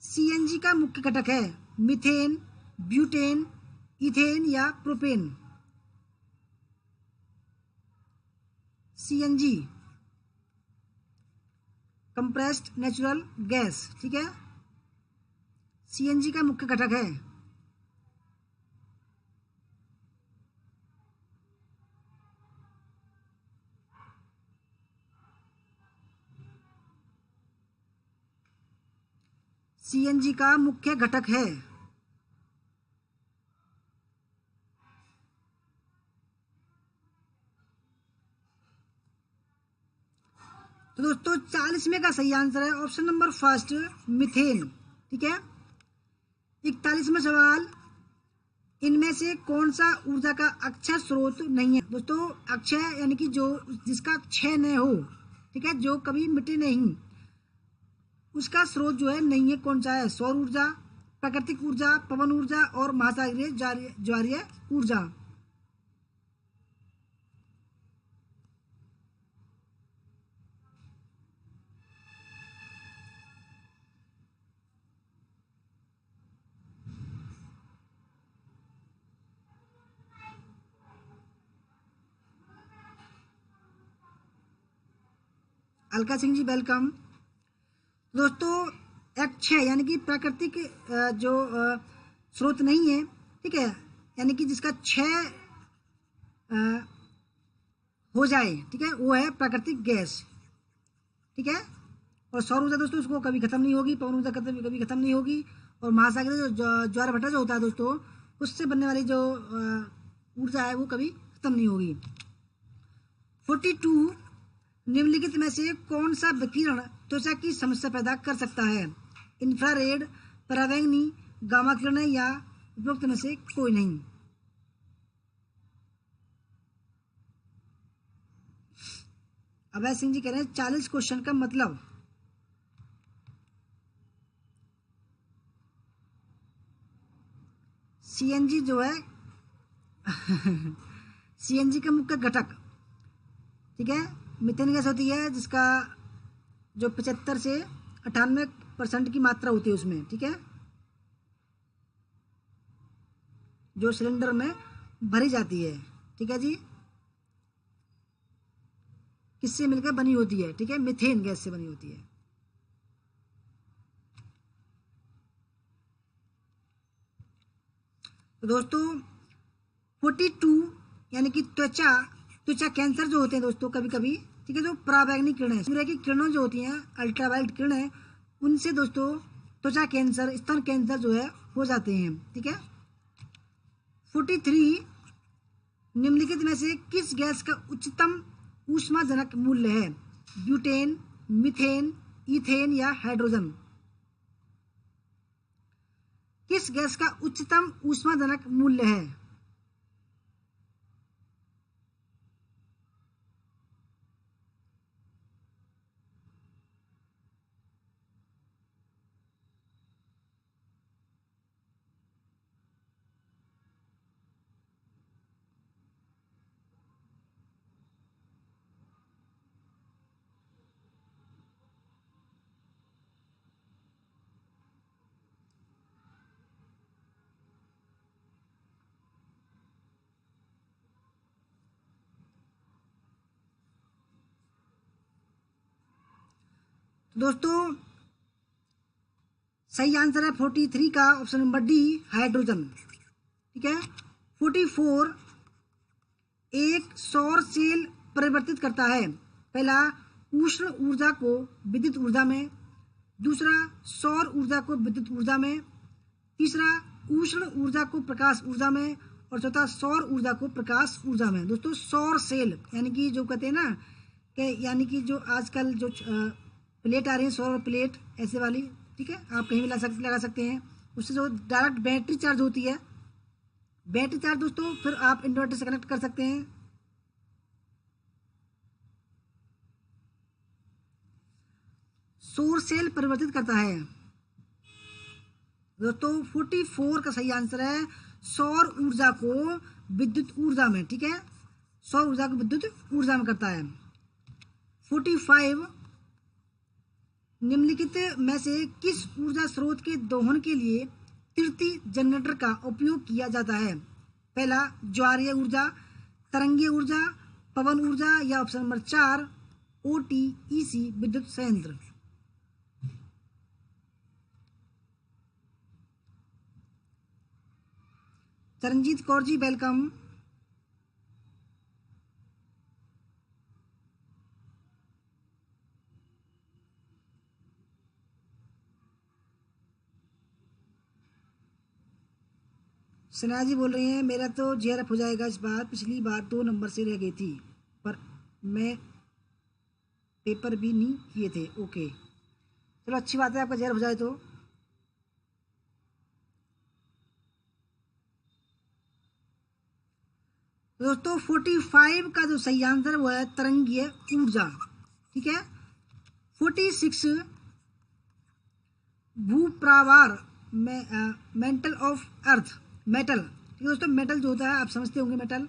सीएनजी का मुख्य घटक है? मीथेन, ब्यूटेन, इथेन या propane. CNG, compressed natural gas, ठीक है, सीएनजी का मुख्य घटक है। सीएनजी का मुख्य घटक है। तो दोस्तों 40वें का सही आंसर है ऑप्शन नंबर फर्स्ट, मीथेन। ठीक है। 41वां सवाल, इनमें से कौन सा ऊर्जा का अक्षय स्रोत नहीं है। दोस्तों अक्षय यानी कि जो जिसका क्षय न हो, ठीक है, जो कभी मिटे नहीं, उसका स्रोत जो है नहीं है, कौन सा है? सौर ऊर्जा, प्राकृतिक ऊर्जा, पवन ऊर्जा और महासागरीय ज्वारीय ऊर्जा। अलका सिंह जी वेलकम। दोस्तों अक्षय यानी कि प्राकृतिक जो स्रोत नहीं है, ठीक है, यानी कि जिसका क्षय हो जाए, ठीक है, वो है प्राकृतिक गैस। ठीक है। और सौर ऊर्जा दोस्तों उसको कभी खत्म नहीं होगी, पवन ऊर्जा कभी खत्म नहीं होगी, और महासागरीय जो ज्वार भट्टा जो होता है दोस्तों, उससे बनने वाली जो ऊर्जा है वो कभी खत्म नहीं होगी। 42, निम्नलिखित में से कौन सा विकिरण त्वचा की समस्या पैदा कर सकता है? इंफ्रारेड, पराबैंगनी, गामा किरणें या उपरोक्त में से कोई नहीं। अभय सिंह जी कह रहे हैं 40 क्वेश्चन का मतलब। सीएनजी जो है सीएनजी का मुख्य घटक, ठीक है, मीथेन गैस होती है, जिसका जो 75 से 98% की मात्रा होती है उसमें। ठीक है, जो सिलेंडर में भरी जाती है। ठीक है जी, किससे मिलकर बनी होती है? ठीक है, मीथेन गैस से बनी होती है। तो दोस्तों 42 यानी कि त्वचा कैंसर जो होते हैं दोस्तों कभी कभी, ठीक है, जो पराबैंगनी किरणें, सूर्य की किरणें जो होती हैं, अल्ट्रावायलेट किरणें, उनसे दोस्तों त्वचा कैंसर, स्तन कैंसर जो है हो जाते हैं। ठीक है। 43, निम्नलिखित में से किस गैस का उच्चतम ऊष्माजनक मूल्य है? ब्यूटेन, मीथेन, ईथेन या हाइड्रोजन। किस गैस का उच्चतम ऊष्माजनक मूल्य है? दोस्तों सही आंसर है 43 का ऑप्शन नंबर डी, हाइड्रोजन। ठीक है। 44, एक सौर सेल परिवर्तित करता है, पहला उष्ण ऊर्जा को विद्युत ऊर्जा में, दूसरा सौर ऊर्जा को विद्युत ऊर्जा में, तीसरा उष्ण ऊर्जा को प्रकाश ऊर्जा में, और चौथा सौर ऊर्जा को प्रकाश ऊर्जा में। दोस्तों सौर सेल यानी कि जो कहते हैं ना कि यानी कि जो आजकल जो प्लेट आ रही है, सौर प्लेट ऐसे वाली, ठीक है, आप कहीं भी लगा सकते हैं, उससे जो डायरेक्ट बैटरी चार्ज होती है, बैटरी चार्ज दोस्तों फिर आप इन्वर्टर से कनेक्ट कर सकते हैं। सौर सेल परिवर्तित करता है दोस्तों। 44 का सही आंसर है सौर ऊर्जा को विद्युत ऊर्जा में। ठीक है, सौर ऊर्जा को विद्युत ऊर्जा में करता है। 45, निम्नलिखित में से किस ऊर्जा स्रोत के दोहन के लिए तृतीय जनरेटर का उपयोग किया जाता है? पहला ज्वारीय ऊर्जा, तरंगीय ऊर्जा, पवन ऊर्जा या ऑप्शन नंबर 4 OTEC विद्युत संयंत्र। चरणजीत कौर जी वेलकम। सना जी बोल रही हैं मेरा तो JRF हो जाएगा इस बार, पिछली बार 2 नंबर से रह गई थी, पर मैं पेपर भी नहीं किए थे। ओके, चलो अच्छी बात है, आपका जहर हो जाए तो। दोस्तों 45 का जो सही आंसर वो है तरंगीय ऊर्जा। ठीक है। 46 भूप्रवार में मेंटल ऑफ अर्थ, मेटल। ठीक है दोस्तों, मेटल जो होता है आप समझते होंगे, मेटल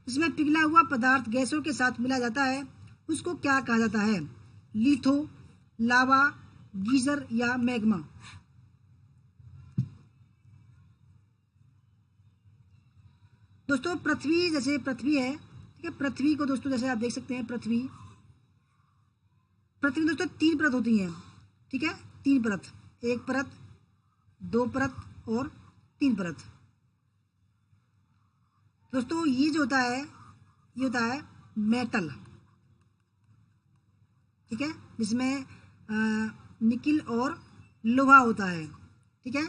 इसमें पिघला हुआ पदार्थ गैसों के साथ मिला जाता है, उसको क्या कहा जाता है? लिथो, लावा, गीजर या मैग्मा? दोस्तों पृथ्वी, जैसे पृथ्वी है, ठीक है, पृथ्वी को दोस्तों जैसे आप देख सकते हैं, पृथ्वी पृथ्वी दोस्तों 3 परत होती हैं। ठीक है, 3 परत, 1 परत, 2 परत और 3 परत। दोस्तों ये जो होता है, ये होता है मेटल। ठीक है, जिसमें निकिल और लोहा होता है। ठीक है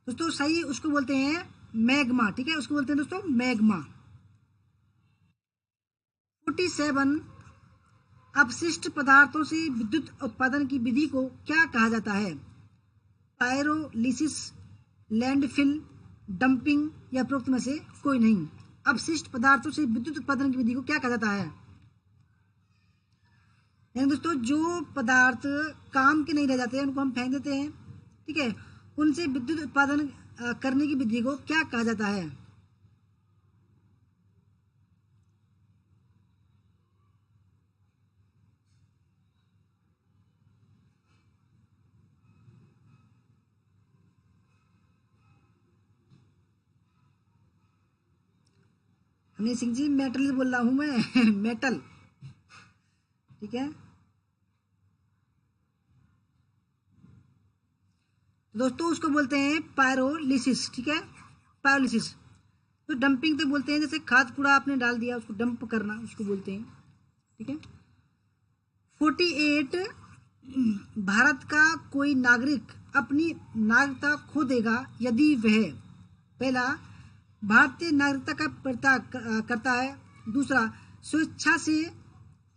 दोस्तों, सही उसको बोलते हैं मैग्मा। ठीक है, उसको बोलते हैं दोस्तों मैग्मा। 47 अपशिष्ट पदार्थों से विद्युत उत्पादन की विधि को क्या कहा जाता है? पायरोलिसिस, लैंडफिल, डंपिंग या उपरोक्त में से कोई नहीं? अपशिष्ट पदार्थों से विद्युत उत्पादन की विधि को क्या कहा जाता है? यानी दोस्तों जो पदार्थ काम के नहीं रह जाते हैं, उनको हम फेंक देते हैं। ठीक है, उनसे विद्युत उत्पादन करने की विधि को क्या कहा जाता है? हनी सिंह जी, मेटल बोल रहा हूं मैं मेटल। ठीक है दोस्तों, उसको बोलते हैं पायरोलिसिस। ठीक है, पायरोलिसिस। तो डंपिंग तो बोलते हैं, जैसे खाद कूड़ा आपने डाल दिया उसको डंप करना, उसको बोलते हैं। ठीक है। 48 भारत का कोई नागरिक अपनी नागरिकता खो देगा यदि वह पहला भारतीय नागरिकता का परित्याग करता है, दूसरा स्वेच्छा से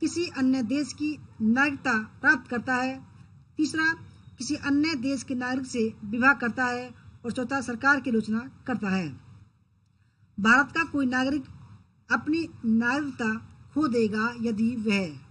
किसी अन्य देश की नागरिकता प्राप्त करता है, तीसरा किसी अन्य देश के नागरिक से विवाह करता है और चौथा सरकार की आलोचना करता है। भारत का कोई नागरिक अपनी नागरिकता खो देगा यदि वह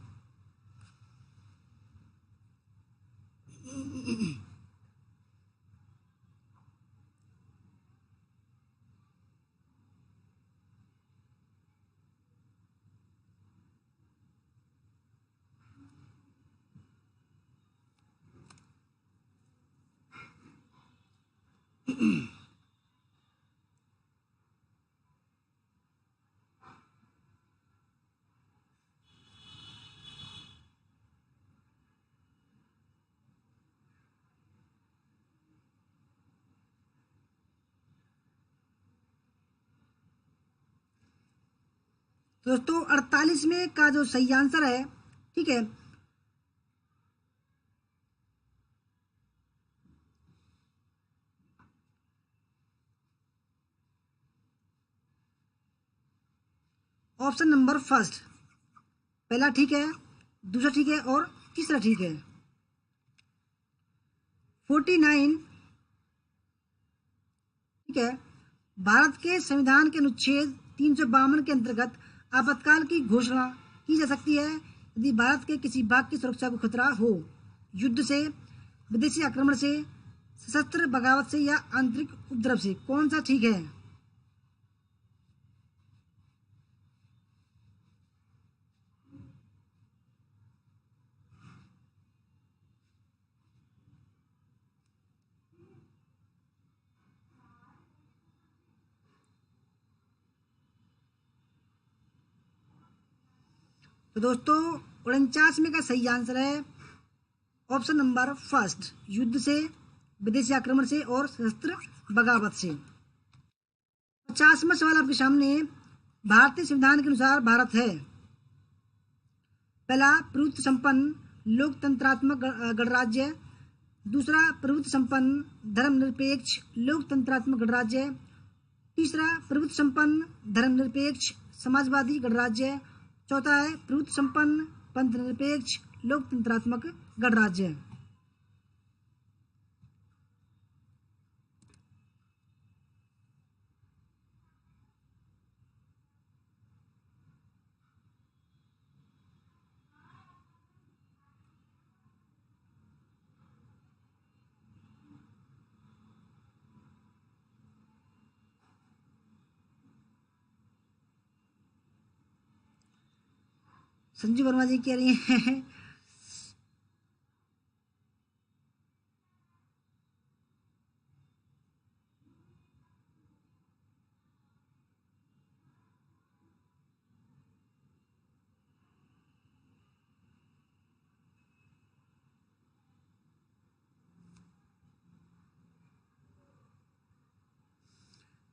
दोस्तों 48 में का जो सही आंसर है, ठीक है, ऑप्शन नंबर फर्स्ट, पहला ठीक है, दूसरा ठीक है और तीसरा ठीक है। 49, ठीक है, भारत के संविधान के अनुच्छेद 352 के अंतर्गत आपातकाल की घोषणा की जा सकती है यदि भारत के किसी भाग की सुरक्षा को खतरा हो, युद्ध से, विदेशी आक्रमण से, सशस्त्र बगावत से या आंतरिक उपद्रव से। कौन सा ठीक है? तो दोस्तों 49 में का सही आंसर है ऑप्शन नंबर फर्स्ट, युद्ध से, विदेशी आक्रमण से और सशस्त्र बगावत से। 50वां सवाल आपके सामने, भारतीय संविधान के अनुसार भारत है पहला प्रभुत्व संपन्न लोकतंत्रात्मक गणराज्य, दूसरा प्रभुत्व संपन्न धर्मनिरपेक्ष लोकतंत्रात्मक गणराज्य, तीसरा प्रभुत्व संपन्न धर्मनिरपेक्ष समाजवादी गणराज्य चौथा है प्रभुत्व संपन्न, पंथ निरपेक्ष, लोकतंत्रात्मक गणराज्य। संजू वर्मा जी कह रही हैं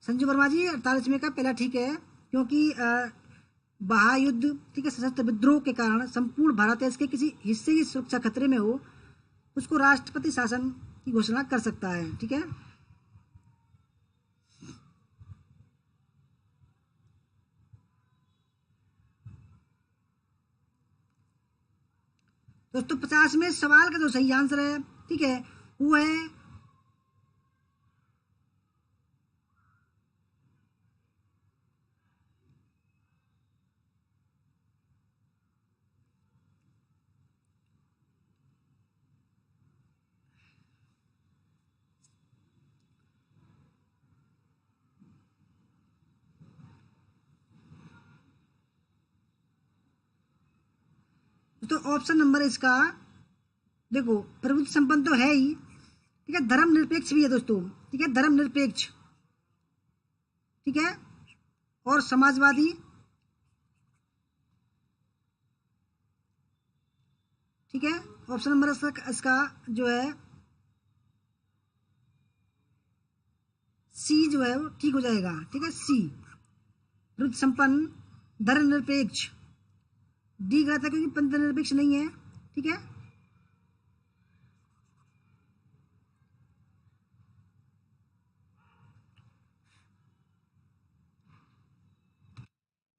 संजू वर्मा जी 48वें का पहला ठीक है, क्योंकि महायुद्ध, ठीक है, सशस्त्र विद्रोह के कारण संपूर्ण भारत देश के किसी हिस्से की सुरक्षा खतरे में हो, उसको राष्ट्रपति शासन की घोषणा कर सकता है। ठीक है, दोस्तों 50वें सवाल का जो सही आंसर है, ठीक है, वो है तो ऑप्शन नंबर इसका, देखो प्रभुत्व संपन्न तो है ही, ठीक है, धर्मनिरपेक्ष भी है दोस्तों, ठीक है, धर्मनिरपेक्ष, ठीक है, और समाजवादी, ठीक है। ऑप्शन नंबर इसका जो है सी जो है वो ठीक हो जाएगा। ठीक है, सी प्रभुत्व संपन्न, धर्मनिरपेक्ष। डी गलत है क्योंकि पंथ निरपेक्ष नहीं है। ठीक है,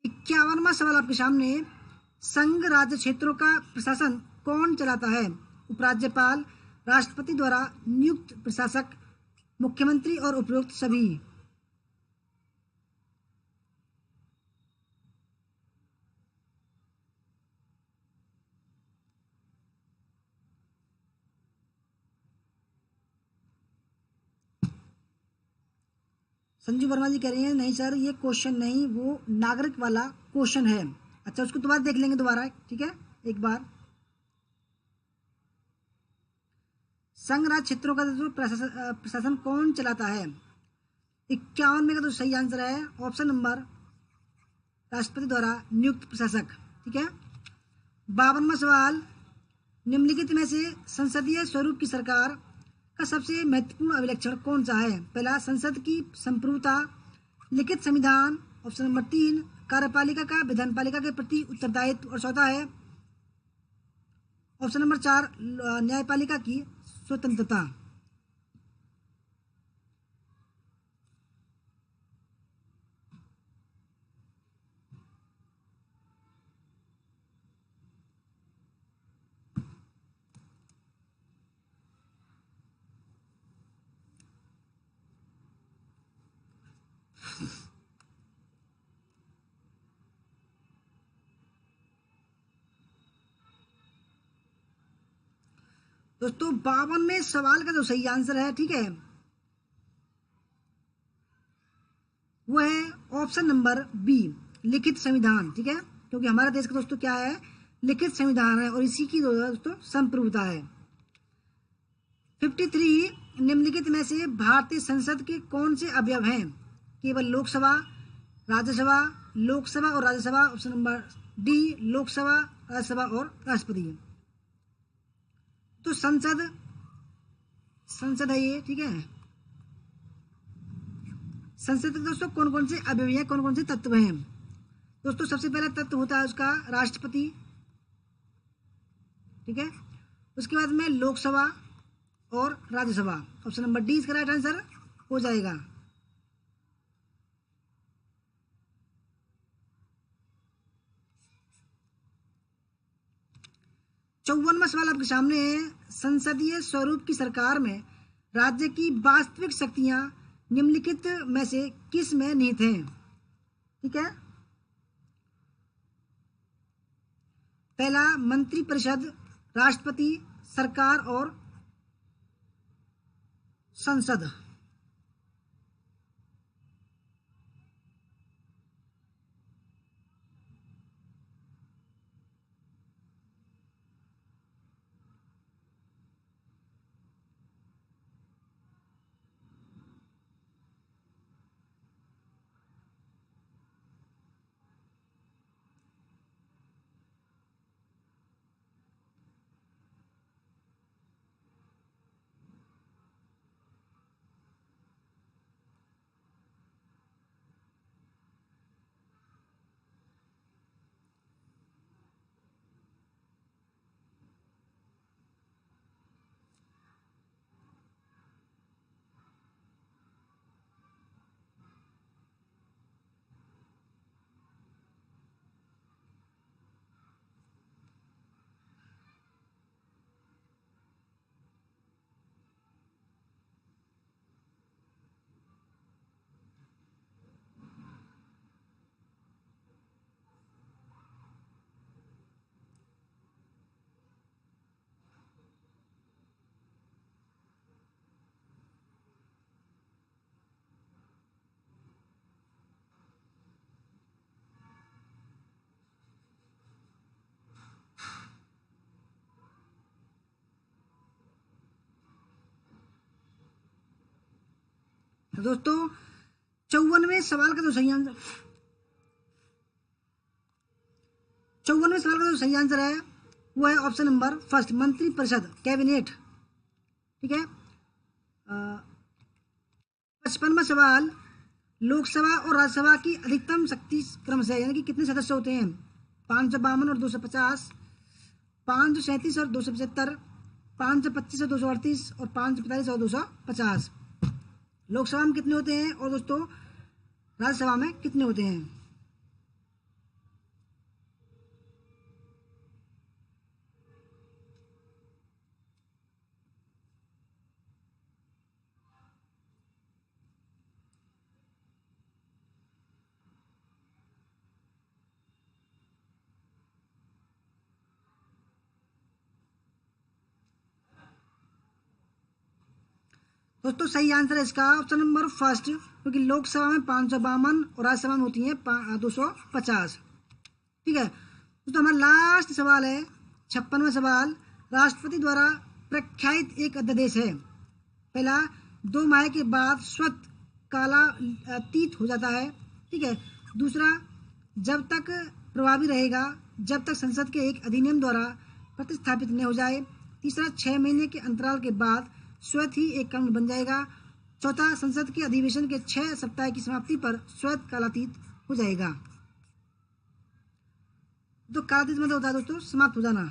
इक्यावनवा सवाल आपके सामने, संघ राज्य क्षेत्रों का प्रशासन कौन चलाता है? उपराज्यपाल, राष्ट्रपति द्वारा नियुक्त प्रशासक, मुख्यमंत्री और उपरोक्त सभी। संजू वर्मा जी कह रही हैं नहीं सर ये क्वेश्चन नहीं, वो नागरिक वाला क्वेश्चन है। अच्छा, उसको दोबारा देख लेंगे दोबारा, ठीक है, एक बार। संघ राज्य क्षेत्रों का जो प्रशासन कौन चलाता है? 51 का तो सही आंसर है ऑप्शन नंबर राष्ट्रपति द्वारा नियुक्त प्रशासक। ठीक है, 52वां सवाल, निम्नलिखित में से संसदीय स्वरूप की सरकार का सबसे महत्वपूर्ण अभिलक्षण कौन सा है? पहला, संसद की संप्रभुता, लिखित संविधान, ऑप्शन नंबर 3 कार्यपालिका का विधानपालिका के प्रति उत्तरदायित्व, और चौथा है ऑप्शन नंबर 4 न्यायपालिका की स्वतंत्रता। दोस्तों 52वें सवाल का जो सही आंसर है, ठीक है, वो है ऑप्शन नंबर बी लिखित संविधान। ठीक है, क्योंकि हमारा देश का दोस्तों क्या है, लिखित संविधान है, और इसी की दोस्तों संप्रभुता है। 53, निम्नलिखित में से भारतीय संसद के कौन से अवयव हैं? केवल लोकसभा, राज्यसभा, लोकसभा और Rajya Sabha, option number D Lok Sabha, Rajya Sabha और राष्ट्रपति। तो संसद है ये, ठीक है। संसद के दोस्तों कौन कौन से अवयव हैं, कौन कौन से तत्व हैं? दोस्तों सबसे पहला तत्व होता है उसका राष्ट्रपति, ठीक है, उसके बाद में लोकसभा और राज्यसभा, ऑप्शन नंबर डी इसका राइट आंसर हो जाएगा। 54वां सवाल आपके सामने है, संसदीय स्वरूप की सरकार में राज्य की वास्तविक शक्तियां निम्नलिखित में से किस में निहित हैं? ठीक है, पहला मंत्रिपरिषद, राष्ट्रपति, सरकार और संसद। तो दोस्तों 54वें सवाल का जो सही आंसर 54वें सवाल का जो सही आंसर है वो है ऑप्शन नंबर फर्स्ट, मंत्रिपरिषद, कैबिनेट। ठीक है, 55वां सवाल, लोकसभा और राज्यसभा की अधिकतम शक्ति क्रमशः यानी कि कितने सदस्य होते हैं? 552 और 250, 537 और 275, 525 और 238 और 545 और 250। लोकसभा में कितने होते हैं और दोस्तों राज्यसभा में कितने होते हैं? दोस्तों सही आंसर है इसका ऑप्शन नंबर फर्स्ट, क्योंकि लोकसभा में 552 और राज्यसभा में होती है 250। ठीक है दोस्तों, हमारा लास्ट सवाल है 56वां सवाल, राष्ट्रपति द्वारा प्रख्यात एक अध्यादेश है। पहला, 2 माह के बाद स्वतः कालातीत हो जाता है। ठीक है, दूसरा, जब तक प्रभावी रहेगा जब तक संसद के एक अधिनियम द्वारा प्रतिस्थापित न हो जाए। तीसरा, 6 महीने के अंतराल के बाद स्वतः ही एक कानून बन जाएगा। चौथा, संसद के अधिवेशन के 6 सप्ताह की समाप्ति पर स्वतः कालातीत हो जाएगा। तो कालातीत मतलब होता है दोस्तों समाप्त हो जाना।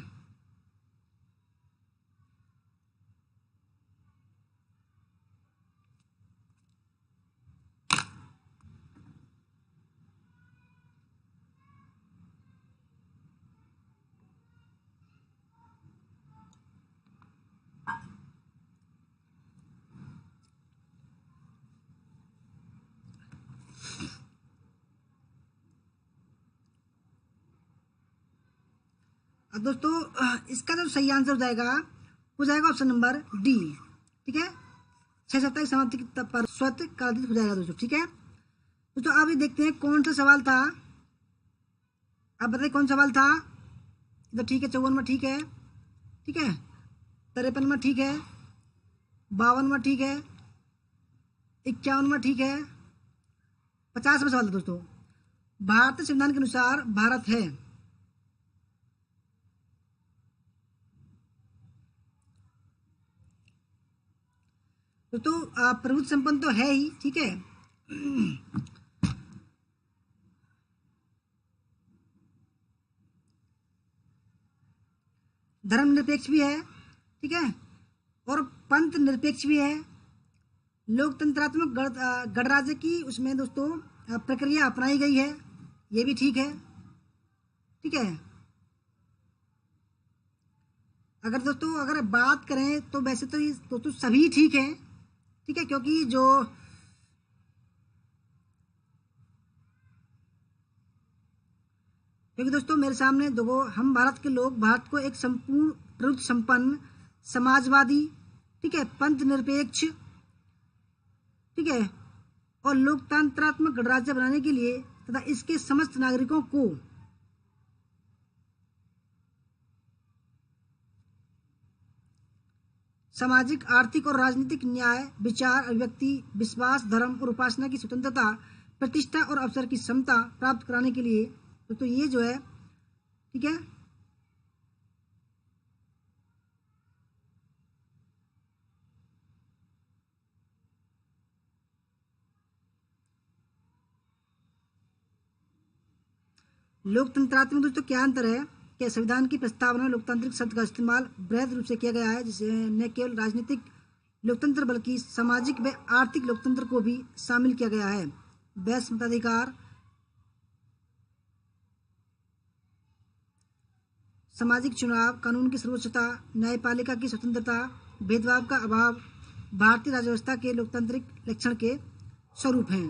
अब दोस्तों इसका जो सही आंसर हो जाएगा वो जाएगा ऑप्शन नंबर डी। ठीक है, 6 सप्ताह की समाप्ति पर स्वतः कालातीत हो जाएगा दोस्तों। ठीक है दोस्तों, अब देखते हैं कौन सा सवाल था। अब बताइए कौन सवाल था। तो ठीक है, 54वां ठीक है, ठीक है, 53वां ठीक है, 52वां ठीक है, 51वां ठीक है, 50वां सवाल था दोस्तों। भारतीय संविधान के अनुसार भारत है तो प्रभुत्व संपन्न तो है ही। ठीक है, धर्मनिरपेक्ष भी है। ठीक है, और पंथ निरपेक्ष भी है। लोकतंत्रात्मक गणराज्य की उसमें दोस्तों प्रक्रिया अपनाई गई है, ये भी ठीक है। ठीक है, अगर दोस्तों अगर बात करें तो वैसे तो ये तो सभी ठीक है, ठीक है, क्योंकि जो क्योंकि दोस्तों मेरे सामने देखो, हम भारत के लोग भारत को एक संपूर्ण प्रभुत्व संपन्न समाजवादी, ठीक है, पंथ निरपेक्ष, ठीक है, और लोकतंत्रात्मक गणराज्य बनाने के लिए तथा इसके समस्त नागरिकों को सामाजिक, आर्थिक और राजनीतिक न्याय, विचार, अभिव्यक्ति, विश्वास, धर्म और उपासना की स्वतंत्रता, प्रतिष्ठा और अवसर की समता प्राप्त कराने के लिए तो ये जो है, ठीक है, लोकतंत्रात्मक दोस्तों क्या अंतर है कि संविधान की प्रस्तावना में लोकतांत्रिक शब्द का इस्तेमाल बृहद रूप से किया गया है, जिसे न केवल राजनीतिक लोकतंत्र बल्कि सामाजिक व आर्थिक लोकतंत्र को भी शामिल किया गया है। वैश्य मताधिकार, सामाजिक चुनाव, कानून की सर्वोच्चता, न्यायपालिका की स्वतंत्रता, भेदभाव का अभाव भारतीय राज्य व्यवस्था के लोकतांत्रिक लक्षण के स्वरूप हैं।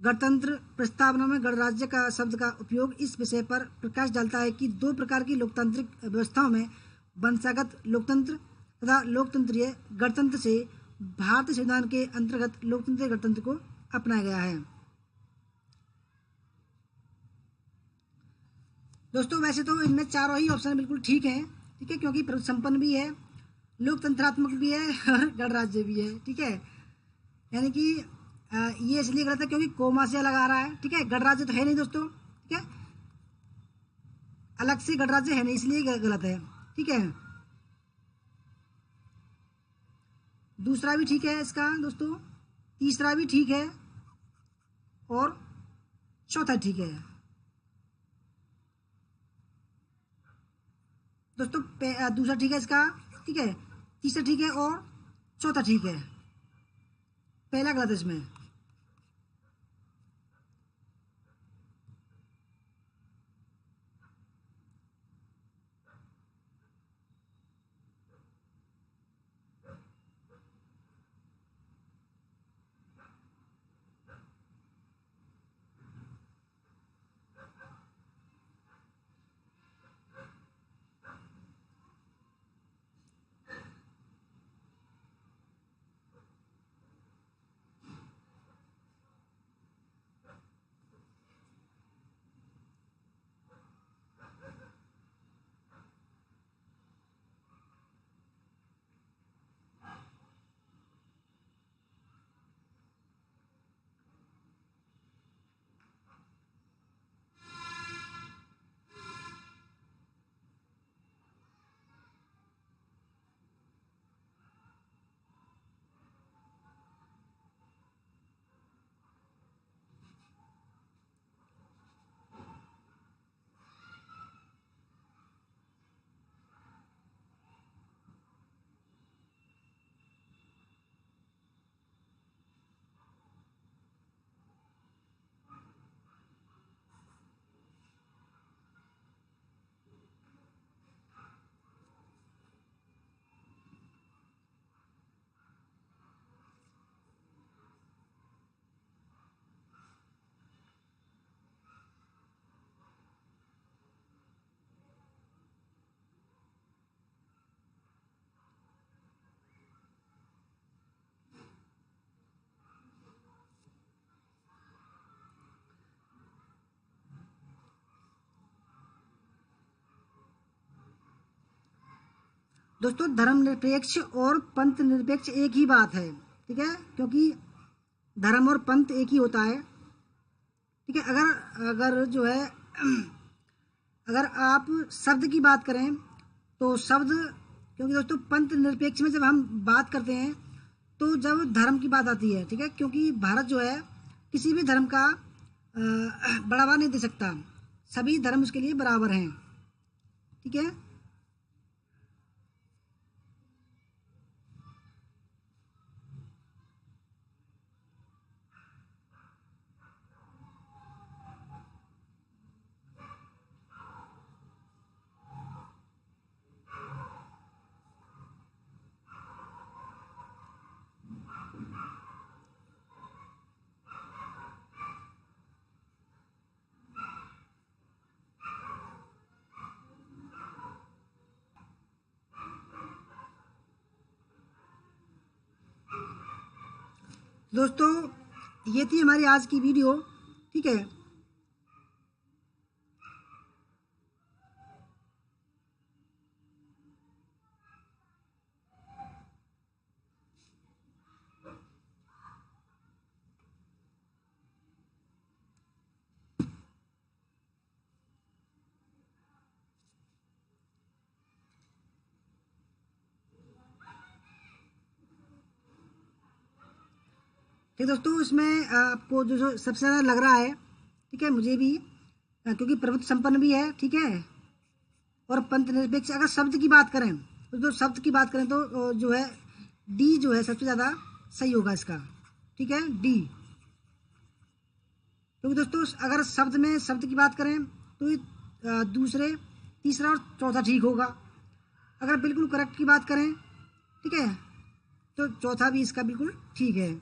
गणतंत्र प्रस्तावना में गणराज्य का शब्द का उपयोग इस विषय पर प्रकाश डालता है कि दो प्रकार की लोकतांत्रिक व्यवस्थाओं में वंशागत लोकतंत्र तथा लोकतंत्रीय गणतंत्र से भारतीय संविधान के अंतर्गत लोकतंत्रीय गणतंत्र को अपनाया गया है। दोस्तों वैसे तो इनमें चारों ही ऑप्शन बिल्कुल ठीक हैं, ठीक है, क्योंकि प्रभुत्व संपन्न भी है, लोकतंत्रात्मक भी है और गणराज्य भी है, ठीक है। यानी कि ये इसलिए गलत है क्योंकि कोमा से अलग आ रहा है, ठीक है, गणराज्य तो है नहीं दोस्तों, ठीक है, अलग से गणराज्य है नहीं, इसलिए गलत है, ठीक है। दूसरा भी ठीक है इसका दोस्तों, तीसरा भी ठीक है और चौथा ठीक है दोस्तों। दूसरा ठीक है इसका, ठीक है, तीसरा ठीक है और चौथा ठीक है, पहला गलत है इसमें। दोस्तों धर्मनिरपेक्ष और पंथ निरपेक्ष एक ही बात है, ठीक है, क्योंकि धर्म और पंथ एक ही होता है, ठीक है। अगर अगर जो है अगर आप शब्द की बात करें तो शब्द, क्योंकि दोस्तों पंथ निरपेक्ष में जब हम बात करते हैं तो जब धर्म की बात आती है, ठीक है, क्योंकि भारत जो है किसी भी धर्म का बढ़ावा नहीं दे सकता, सभी धर्म उसके लिए बराबर हैं, ठीक है। दोस्तों ये थी हमारी आज की वीडियो, ठीक है। ठीक है दोस्तों, इसमें आपको जो जो सबसे ज़्यादा लग रहा है, ठीक है, मुझे भी, क्योंकि प्रभुत्व संपन्न भी है, ठीक है, और पंथ निरपेक्ष। अगर शब्द की बात करें तो जो शब्द की बात करें तो जो है डी जो है सबसे ज़्यादा सही होगा इसका, ठीक है, डी। क्योंकि दोस्तों अगर शब्द में शब्द की बात करें तो ये दूसरे, तीसरा और चौथा ठीक होगा। अगर बिल्कुल करेक्ट की बात करें, ठीक है, तो चौथा भी इसका बिल्कुल ठीक है।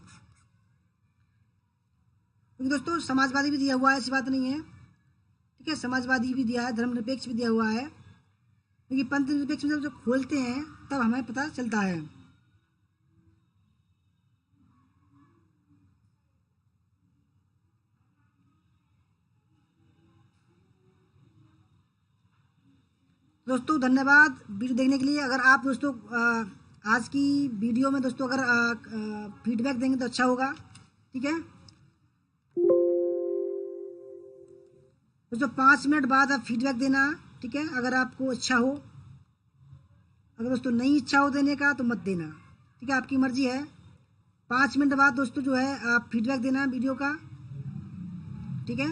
क्योंकि दोस्तों समाजवादी भी दिया हुआ है, ऐसी बात नहीं है, ठीक है, समाजवादी भी दिया है, धर्मनिरपेक्ष भी दिया हुआ है। क्योंकि पंथ निरपेक्ष में जब खोलते हैं तब हमें पता चलता है। दोस्तों धन्यवाद वीडियो देखने के लिए। अगर आप दोस्तों आज की वीडियो में दोस्तों अगर फीडबैक देंगे तो अच्छा होगा, ठीक है। दोस्तों 5 मिनट बाद आप फीडबैक देना, ठीक है, अगर आपको अच्छा हो। अगर दोस्तों नहीं इच्छा हो देने का तो मत देना, ठीक है, आपकी मर्जी है। 5 मिनट बाद दोस्तों जो है आप फीडबैक देना वीडियो का, ठीक है।